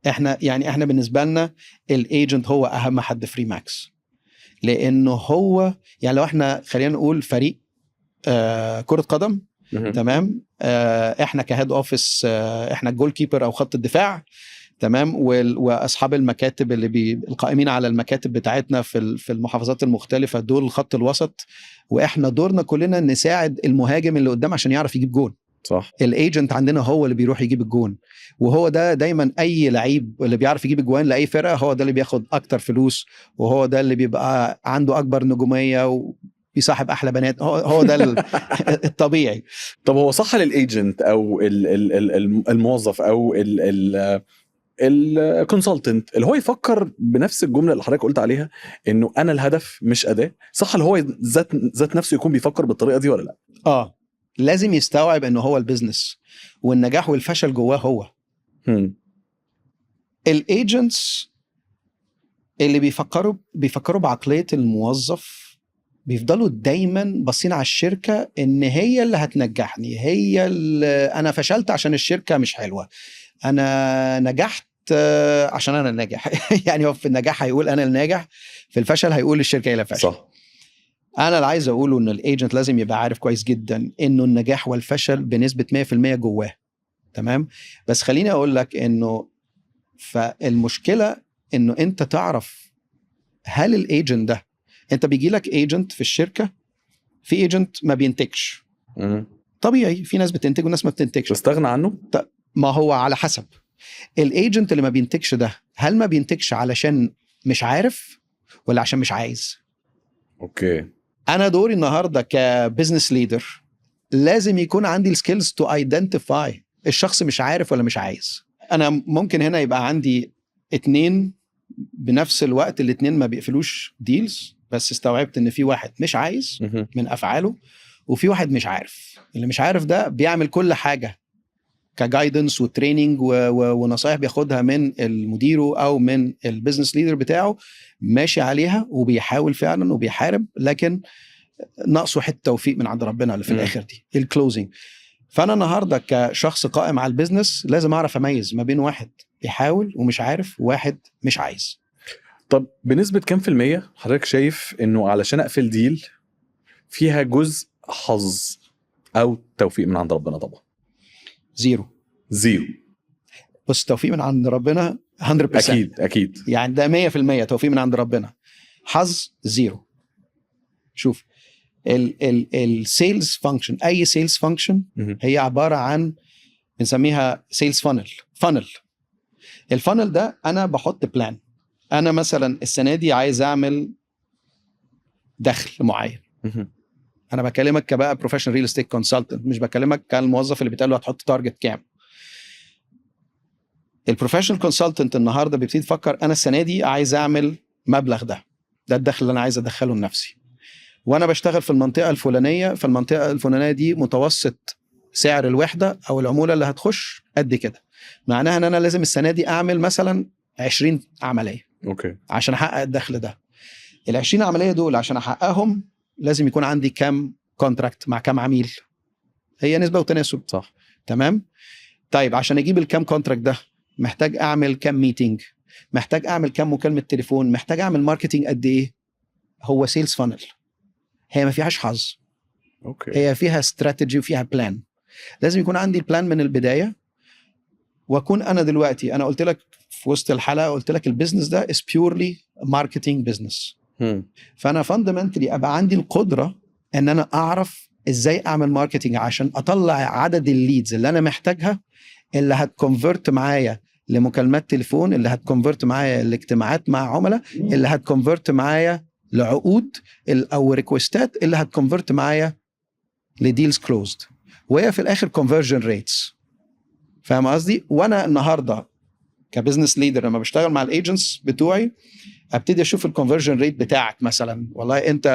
احنا بالنسبه لنا الايجنت هو اهم حد في ريماكس، لانه هو يعني لو احنا خلينا نقول فريق كره قدم، تمام، احنا كهيد اوفيس احنا الجول كيبر او خط الدفاع، تمام، واصحاب المكاتب اللي القائمين على المكاتب بتاعتنا في المحافظات المختلفه دول الخط الوسط، واحنا دورنا كلنا نساعد المهاجم اللي قدام عشان يعرف يجيب جول. صح. الايجنت عندنا هو اللي بيروح يجيب الجون، وهو ده دايما اي لعيب اللي بيعرف يجيب الجوان لاي فرقه هو ده اللي بياخد اكتر فلوس، وهو ده اللي بيبقى عنده اكبر نجوميه وبيصاحب احلى بنات، هو ده الطبيعي. طب هو صح للايجنت او الموظف او الكونسلتنت اللي هو يفكر بنفس الجمله اللي حضرتك قلت عليها، انه انا الهدف مش اداه؟ صح اللي هو ذات نفسه يكون بيفكر بالطريقه دي ولا لا؟ لازم يستوعب انه هو البيزنس والنجاح والفشل جواه هو. الايجنتس اللي بيفكروا بعقليه الموظف بيفضلوا دايما باصين على الشركه ان هي اللي هتنجحني، هي اللي انا فشلت عشان الشركه مش حلوه، انا نجحت عشان انا ناجح. يعني هو في النجاح هيقول انا الناجح، في الفشل هيقول الشركه هي اللي فاشله. صح. انا اللي عايز اقوله ان الايجنت لازم يبقى عارف كويس جدا انه النجاح والفشل بنسبه 100% جواه. تمام. بس خليني اقول لك انه فالمشكله انه انت تعرف هل الايجنت ده، انت بيجي لك ايجنت في الشركه، في ايجنت ما بينتجش، طبيعي، في ناس بتنتج وناس ما بتنتجش، تستغنى عنه. ما هو على حسب الايجنت اللي ما بينتجش ده، هل ما بينتجش علشان مش عارف ولا عشان مش عايز؟ اوكي. انا دوري النهارده كبزنس ليدر لازم يكون عندي السكيلز تو ايدنتيفاي الشخص مش عارف ولا مش عايز. انا ممكن هنا يبقى عندي 2 بنفس الوقت، ال2 ما بيقفلوش ديلز، بس استوعبت ان في واحد مش عايز من افعاله وفي واحد مش عارف. اللي مش عارف ده بيعمل كل حاجه كجايدنس وتريننج ونصايح بياخدها من المدير او من البيزنس ليدر بتاعه، ماشي عليها وبيحاول فعلا وبيحارب، لكن ناقصه حته توفيق من عند ربنا اللي في الاخر دي الكلوزنج. فانا النهارده كشخص قائم على البيزنس لازم اعرف اميز ما بين واحد بيحاول ومش عارف وواحد مش عايز. طب بنسبه كام في المية حضرتك شايف انه علشان اقفل ديل فيها جزء حظ او توفيق من عند ربنا؟ طبعا زيرو. بص، توفيق من عند ربنا 100%، اكيد يعني ده 100% توفيق من عند ربنا. حظ زيرو. شوف السيلز فانكشن، اي سيلز فانكشن هي عباره عن بنسميها سيلز فانل. الفانل ده انا بحط بلان. انا مثلا السنه دي عايز اعمل دخل معين، انا بكلمك كبقى بروفيشنال ريل استيت كونسلتنت، مش بكلمك كالموظف اللي بيتقال له هتحط تارجت كام. البروفيشنال كونسلتنت النهارده بيبتدي يفكر انا السنه دي عايز اعمل مبلغ، ده الدخل اللي انا عايز ادخله لنفسي، وانا بشتغل في المنطقه الفلانيه، فالمنطقه الفلانيه دي متوسط سعر الوحده او العموله اللي هتخش قد كده، معناها ان انا لازم السنه دي اعمل مثلا 20 عمليه اوكي عشان احقق الدخل ده. ال20 عمليه دول عشان احققهم لازم يكون عندي كام كونتراكت مع كام عميل، هي نسبه وتناسب. صح. تمام. طيب عشان اجيب الكام كونتراكت ده محتاج اعمل كام ميتنج، محتاج اعمل كام مكالمه تليفون، محتاج اعمل ماركتينج قد ايه. هو سيلز فانل، هي ما فيهاش حظ، اوكي، هي فيها استراتيجي وفيها بلان. لازم يكون عندي البلان من البدايه، واكون انا دلوقتي، انا قلت لك في وسط الحلقه، قلت لك البيزنس ده is purely marketing business. فانا فاندمنتلي ابقى عندي القدره ان انا اعرف ازاي اعمل ماركتنج عشان اطلع عدد الليدز اللي انا محتاجها، اللي هتكونفرت معايا لمكالمات تليفون، اللي هتكونفرت معايا لاجتماعات مع عملاء، اللي هتكونفرت معايا لعقود او ريكوستات، اللي هتكونفرت معايا لديلز كلوزد، وهي في الاخر كونفرجن ريتس. فاهم قصدي؟ وانا النهارده كبزنس ليدر لما بشتغل مع الايجنتس بتوعي ابتدي اشوف الكونفرجن ريت بتاعك. مثلا والله انت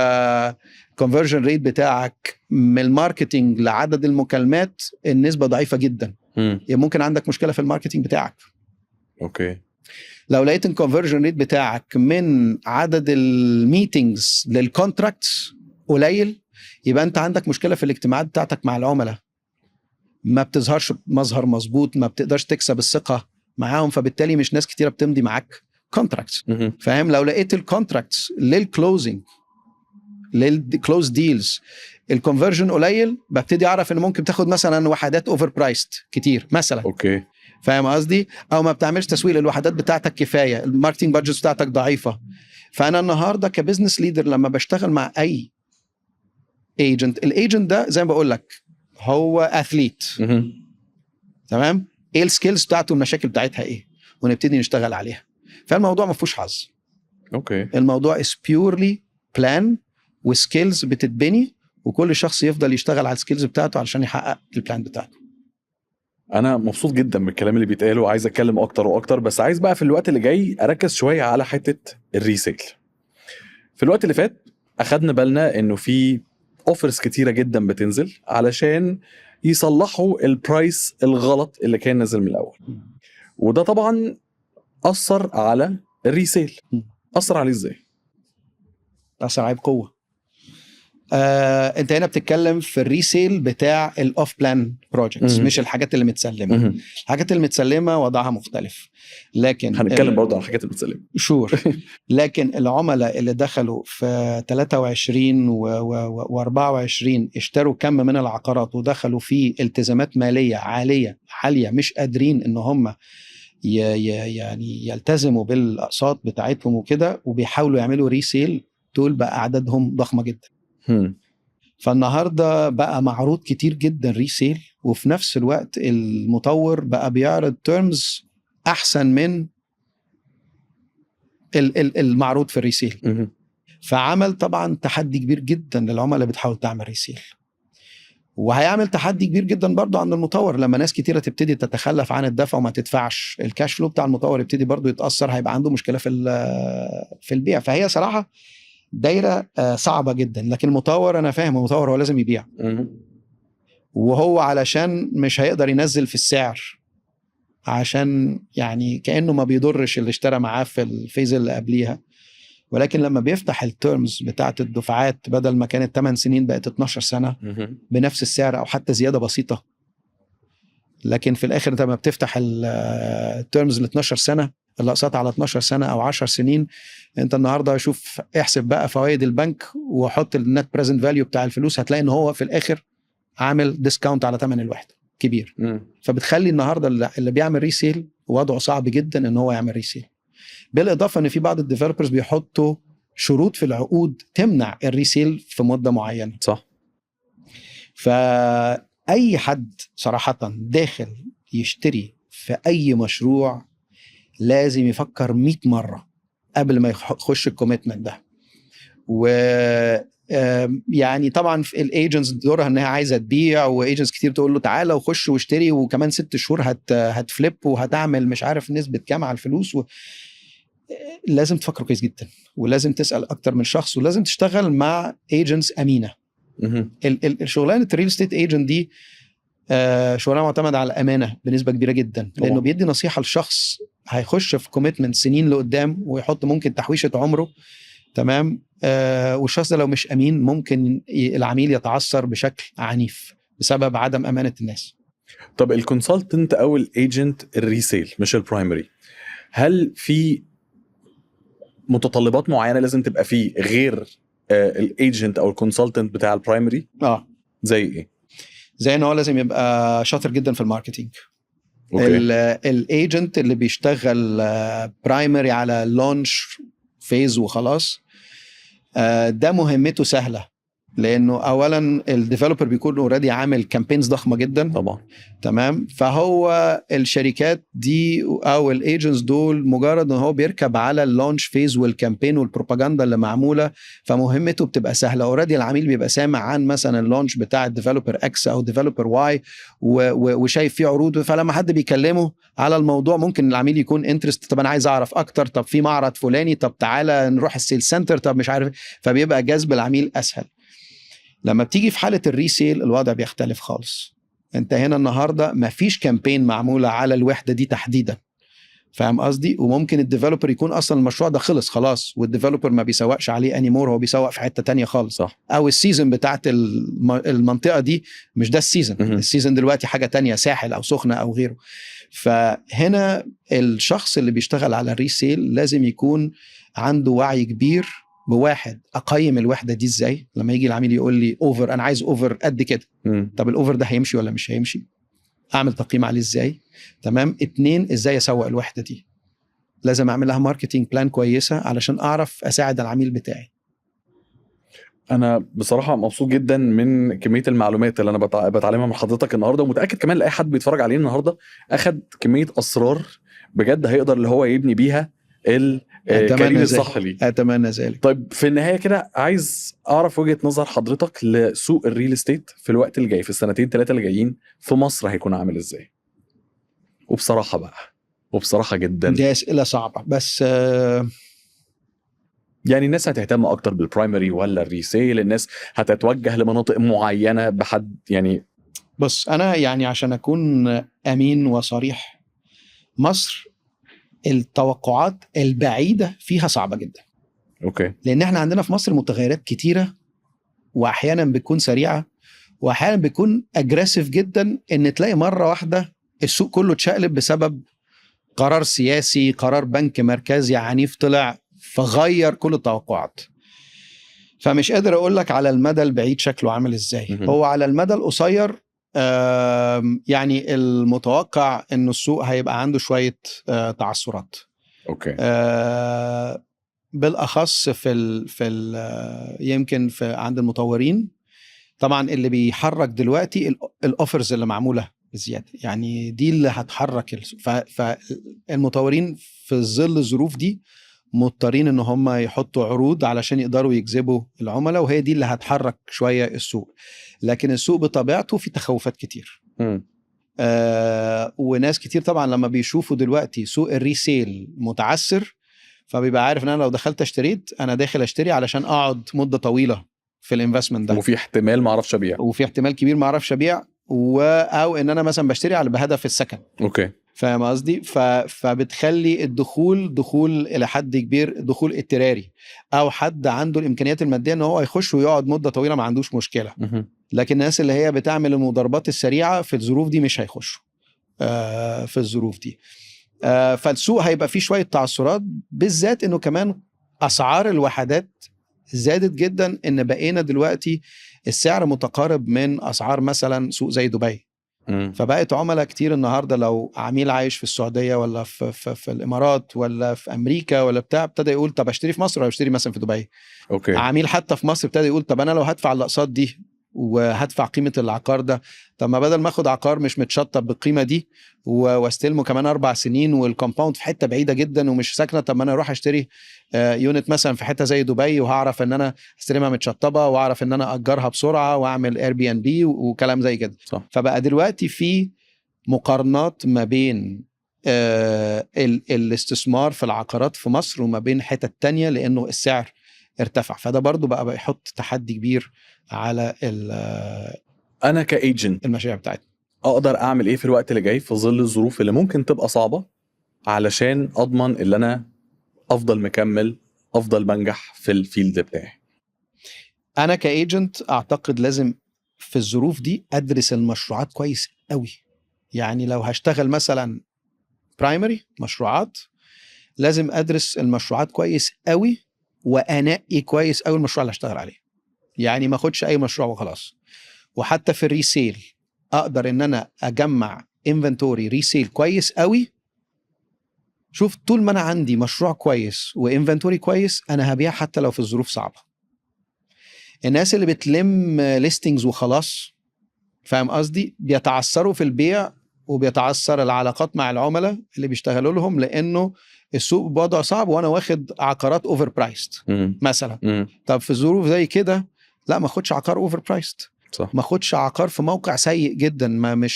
الكونفرجن ريت بتاعك من الماركتنج لعدد المكالمات النسبه ضعيفه جدا، ممكن عندك مشكله في الماركتنج بتاعك. اوكي. لو لقيت الكونفرجن ريت بتاعك من عدد الميتينجز للكونتراكتس قليل، يبقى انت عندك مشكله في الاجتماعات بتاعتك مع العملاء، ما بتظهرش مظهر مظبوط، ما بتقدرش تكسب الثقه معاهم، فبالتالي مش ناس كتيره بتمضي معاك كونتراكتس. فاهم؟ لو لقيت الكونتراكتس للكلوزنج للكلوز ديلز الكونفرجن قليل، ببتدي اعرف ان ممكن تاخد مثلا وحدات اوفر برايست كتير مثلا. اوكي. فاهم قصدي؟ او ما بتعملش تسويق للوحدات بتاعتك كفايه، الماركتنج بادجت بتاعتك ضعيفه. فانا النهارده كبزنس ليدر لما بشتغل مع اي ايجنت، الايجنت ده زي ما بقول لك هو اثليت. تمام؟ ايه السكيلز بتاعته والمشاكل بتاعتها ايه، ونبتدي نشتغل عليها. فالموضوع ما فيهوش حظ. اوكي. الموضوع is purely plan وسكيلز بتتبني، وكل شخص يفضل يشتغل على السكيلز بتاعته علشان يحقق البلان بتاعته. انا مبسوط جدا بالكلام اللي بيتقال وعايز اتكلم اكتر واكتر، بس عايز بقى في الوقت اللي جاي اركز شويه على حته الريسيل. في الوقت اللي فات اخدنا بالنا انه في اوفرز كتيره جدا بتنزل علشان يصلحوا البرايس الغلط اللي كان نازل من الاول، وده طبعا اثر على الريسيل. اثر عليه ازاي؟ اثر عليه بقوه. انت هنا بتتكلم في الريسيل بتاع الاوف بلان بروجكتس، مش الحاجات اللي متسلمه. الحاجات اللي متسلمه وضعها مختلف، لكن هنتكلم برضه عن الحاجات المتسلمه. شور. لكن العملاء اللي دخلوا في 23 و24 اشتروا كم من العقارات ودخلوا في التزامات ماليه عاليه مش قادرين ان هم يعني يلتزموا بالاقساط بتاعتهم وكده، وبيحاولوا يعملوا ريسيل، دول بقى اعدادهم ضخمه جدا. فالنهارده بقى معروض كتير جدا ريسيل، وفي نفس الوقت المطور بقى بيعرض تيرمز احسن من المعروض في الريسيل. فعمل طبعا تحدي كبير جدا للعملاء اللي بتحاول تعمل ريسيل، وهيعمل تحدي كبير جدا برضو عند المطور لما ناس كتيرة تبتدي تتخلف عن الدفع وما تدفعش، الكاش فلو بتاع المطور يبتدي برضو يتأثر، هيبقى عنده مشكلة في البيع. فهي صراحة دايرة صعبة جدا. لكن المطور انا فاهم، المطور هو لازم يبيع، وهو علشان مش هيقدر ينزل في السعر عشان يعني كأنه ما بيضرش اللي اشترى معاه في الفيز اللي قبليها. ولكن لما بيفتح التيرمز بتاعت الدفعات بدل ما كانت 8 سنين بقت 12 سنة بنفس السعر او حتى زيادة بسيطة، لكن في الاخر انت لما بتفتح التيرمز ل 12 سنة الاقساط على 12 سنة او 10 سنين، انت النهاردة شوف احسب بقى فوائد البنك وحط النت بريزنت فاليو بتاع الفلوس، هتلاقي ان هو في الاخر عامل ديسكاونت على ثمن الوحدة كبير. فبتخلي النهاردة اللي بيعمل ريسيل وضعه صعب جدا ان هو يعمل ريسيل. بالاضافة ان في بعض الديفلوبرز بيحطوا شروط في العقود تمنع الريسيل في مدة معينة. صح. فأي حد صراحة داخل يشتري في أي مشروع لازم يفكر 100 مرة قبل ما يخش الكوميتمنت ده. و يعني طبعا في الايجنتس دورها انها عايزه تبيع، وايجنتس كتير تقول له تعالى وخش واشتري وكمان 6 شهور هتفليب وهتعمل مش عارف نسبه كام على الفلوس. لازم تفكر كويس جدا، ولازم تسال اكتر من شخص، ولازم تشتغل مع ايجنتس امينه. الشغلانه الريل استيت ايجنت دي شغلانه معتمده على الامانه بنسبه كبيره جدا، لانه بيدي نصيحه لشخص هيخش في كوميتمنت سنين لقدام ويحط ممكن تحويشه عمره. تمام. والشخص ده لو مش امين ممكن العميل يتعثر بشكل عنيف بسبب عدم امانه الناس. طب الكونسلتنت او الايجنت الريسيل مش البرايمري، هل في متطلبات معينه لازم تبقى فيه غير الايجنت او الكونسلتنت بتاع البرايمري؟ زي ايه؟ زي ان هو لازم يبقى شاطر جدا في الماركتينج. اوكي. الايجنت اللي بيشتغل برايمري على لونش فيز وخلاص، ده مهمته سهله، لانه اولا الديفلوبر بيكون اوريدي عامل كامبينز ضخمه جدا طبعا. تمام. فهو الشركات دي او الايجنتس دول مجرد ان هو بيركب على اللونش فيز والكامبين والبروباجندا اللي معموله، فمهمته بتبقى سهله. اوريدي العميل بيبقى سامع عن مثلا اللونش بتاع الديفلوبر اكس او ديفلوبر واي وشايف فيه عروض، فلما حد بيكلمه على الموضوع ممكن العميل يكون انترست، طب انا عايز اعرف اكتر، طب في معرض فلاني، طب تعالى نروح السيل سنتر، طب مش عارف، فبيبقى جذب العميل اسهل. لما بتيجي في حاله الريسيل الوضع بيختلف خالص. انت هنا النهارده مفيش كامبين معموله على الوحده دي تحديدا، فاهم قصدي؟ وممكن الديفلوبر يكون اصلا المشروع ده خلص خلاص والديفلوبر ما بيسوقش عليه انيمور، هو بيسوق في حته تانية خالص. صح. او السيزون بتاعت المنطقه دي مش ده السيزون، السيزون دلوقتي حاجه تانية، ساحل او سخنه او غيره. فهنا الشخص اللي بيشتغل على الريسيل لازم يكون عنده وعي كبير بواحد، اقيم الوحده دي ازاي. لما يجي العميل يقول لي اوفر، انا عايز اوفر قد كده، طب الاوفر ده هيمشي ولا مش هيمشي؟ اعمل تقييم عليه ازاي؟ تمام. 2، ازاي اسوق الوحده دي؟ لازم اعمل لها ماركتينج بلان كويسه علشان اعرف اساعد العميل بتاعي. انا بصراحه مبسوط جدا من كميه المعلومات اللي انا بتعلمها من حضرتك النهارده، ومتاكد كمان لاي حد بيتفرج علينا النهارده اخد كميه اسرار بجد هيقدر اللي هو يبني بيها الكارير الصح ليه. اتمنى ذلك. طيب في النهايه كده عايز اعرف وجهه نظر حضرتك لسوق الريل استيت في الوقت اللي جاي، في السنتين 3 اللي جايين في مصر هيكون عامل ازاي؟ وبصراحه بقى، وبصراحه جدا، دي اسئله صعبه، بس يعني الناس هتهتم اكتر بالبرايمري ولا الريسيل؟ الناس هتتوجه لمناطق معينه بحد يعني؟ بص انا يعني عشان اكون امين وصريح، مصر التوقعات البعيده فيها صعبه جدا. اوكي. لان احنا عندنا في مصر متغيرات كتيره، واحيانا بتكون سريعه واحيانا بتكون اجريسيف جدا، ان تلاقي مره واحده السوق كله اتشقلب بسبب قرار سياسي، قرار بنك مركزي عنيف طلع فغير كل التوقعات. فمش قادر اقول لك على المدى البعيد شكله عامل ازاي. هو على المدى القصير يعني المتوقع ان السوق هيبقى عنده شويه تعثرات. اوكي. بالاخص يمكن عند المطورين. طبعا اللي بيحرك دلوقتي الاوفرز اللي معموله بزياده، يعني دي اللي هتحرك فالمطورين في ظل الظروف دي مضطرين ان هم يحطوا عروض علشان يقدروا يجذبوا العملاء، وهي دي اللي هتحرك شويه السوق. لكن السوق بطبيعته في تخوفات كتير. وناس كتير طبعا لما بيشوفوا دلوقتي سوق الريسيل متعثر، فبيبقى عارف ان انا لو دخلت اشتريت، انا داخل اشتري علشان اقعد مده طويله في الانفستمنت ده، وفي احتمال ما اعرفش ابيع، وفي احتمال كبير ما اعرفش ابيع، او ان انا مثلا بشتري على بهدف السكن. اوكي. فاهم قصدي؟ فبتخلي دخول الى حد كبير دخول اضطراري، او حد عنده الامكانيات الماديه ان هو يخش ويقعد مده طويله ما عندوش مشكله. لكن الناس اللي هي بتعمل المضاربات السريعه في الظروف دي مش هيخشوا في الظروف دي. فالسوق هيبقى فيه شويه تعثرات، بالذات انه كمان اسعار الوحدات زادت جدا، ان بقينا دلوقتي السعر متقارب من اسعار مثلا سوق زي دبي. فبقت عملاء كتير النهارده لو عميل عايش في السعوديه ولا في الامارات ولا في امريكا ولا بتاع، ابتدى يقول طب اشتري في مصر ولا اشتري مثلا في دبي. اوكي. عميل حتى في مصر ابتدى يقول طب انا لو هدفع الاقساط دي وهدفع قيمه العقار ده، طب ما بدل ما اخد عقار مش متشطب بالقيمه دي واستلمه كمان 4 سنين والكومباوند في حته بعيده جدا ومش ساكنه، طب ما انا اروح اشتري يونت مثلا في حته زي دبي، وهعرف ان انا استلمها متشطبه، واعرف ان انا اجرها بسرعه واعمل اير بي ان بي وكلام زي كده. صح. فبقى دلوقتي في مقارنات ما بين الاستثمار في العقارات في مصر وما بين حتت تانية، لانه السعر ارتفع. فده برضو بقى يحط تحدي كبير على انا كايجنت المشاريع بتاعتنا. اقدر اعمل ايه في الوقت اللي جاي في ظل الظروف اللي ممكن تبقى صعبة، علشان اضمن ان انا افضل مكمل، افضل بنجح في الفيلد بتاعي؟ انا كايجنت اعتقد لازم في الظروف دي ادرس المشروعات كويس قوي. يعني لو هشتغل مثلا برايمري مشروعات، لازم ادرس المشروعات كويس قوي وانقي كويس قوي المشروع اللي هشتغل عليه. يعني ما اخدش اي مشروع وخلاص. وحتى في الريسيل اقدر ان انا اجمع انفنتوري ريسيل كويس قوي. شوف، طول ما انا عندي مشروع كويس وانفنتوري كويس انا هبيع حتى لو في الظروف صعبه. الناس اللي بتلم ليستنجز وخلاص، فاهم قصدي، بيتعثروا في البيع وبيتعثر العلاقات مع العملاء اللي بيشتغلوا لهم، لانه السوق بوضع صعب وانا واخد عقارات اوفر برايست مثلا. طب في ظروف زي كده لا، ما اخدش عقار اوفر برايست، صح. ما اخدش عقار في موقع سيء جدا، ما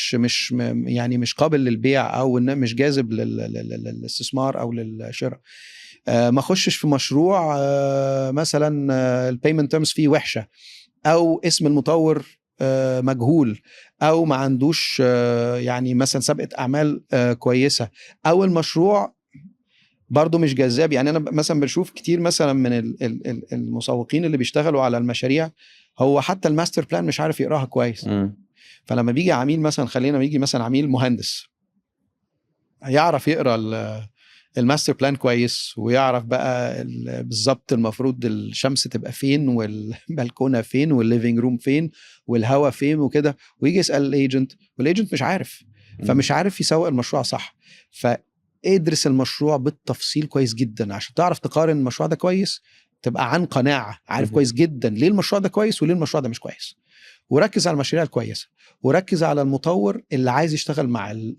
يعني مش قابل للبيع او انه مش جاذب للاستثمار او للشراء. ما اخشش في مشروع مثلا البيمنت تيرمز فيه وحشه، او اسم المطور مجهول، او ما عندوش يعني مثلا سابقه اعمال كويسه، او المشروع برضو مش جذاب. يعني انا مثلا بشوف كتير مثلا من المسوقين اللي بيشتغلوا على المشاريع، هو حتى الماستر بلان مش عارف يقراها كويس. فلما بيجي عميل مثلا، خلينا يجي مثلا عميل مهندس، يعرف يقرا الماستر بلان كويس، ويعرف بقى بالظبط المفروض الشمس تبقى فين، والبلكونه فين، والليفينج روم فين، والهواء فين وكده، ويجي يسال الايجنت والايجنت مش عارف، فمش عارف يسوق المشروع صح. فادرس المشروع بالتفصيل كويس جدا عشان تعرف تقارن المشروع ده كويس، تبقى عن قناعه عارف كويس جدا ليه المشروع ده كويس وليه المشروع ده مش كويس. وركز على المشاريع الكويسه، وركز على المطور اللي عايز يشتغل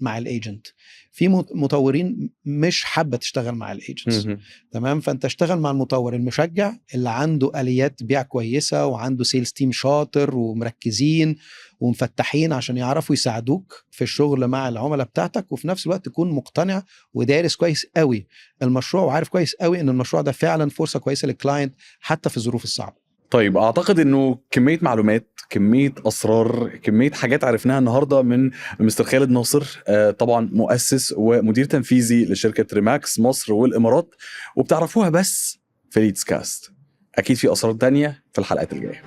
مع الايجنت. في مطورين مش حابه تشتغل مع الايجنتس، تمام؟ فانت اشتغل مع المطور المشجع اللي عنده اليات بيع كويسه، وعنده سيلز تيم شاطر ومركزين ومفتحين عشان يعرفوا يساعدوك في الشغل مع العملاء بتاعتك، وفي نفس الوقت تكون مقتنع ودارس كويس قوي المشروع، وعارف كويس قوي ان المشروع ده فعلا فرصه كويسه للكلاينت حتى في الظروف الصعبه. طيب، اعتقد انه كميه معلومات، كميه اسرار، كميه حاجات عرفناها النهارده من مستر خالد ناصر، طبعا مؤسس ومدير تنفيذي لشركه ريماكس مصر والامارات، وبتعرفوها بس في ليدز كاست. اكيد في اسرار تانية في الحلقات الجايه.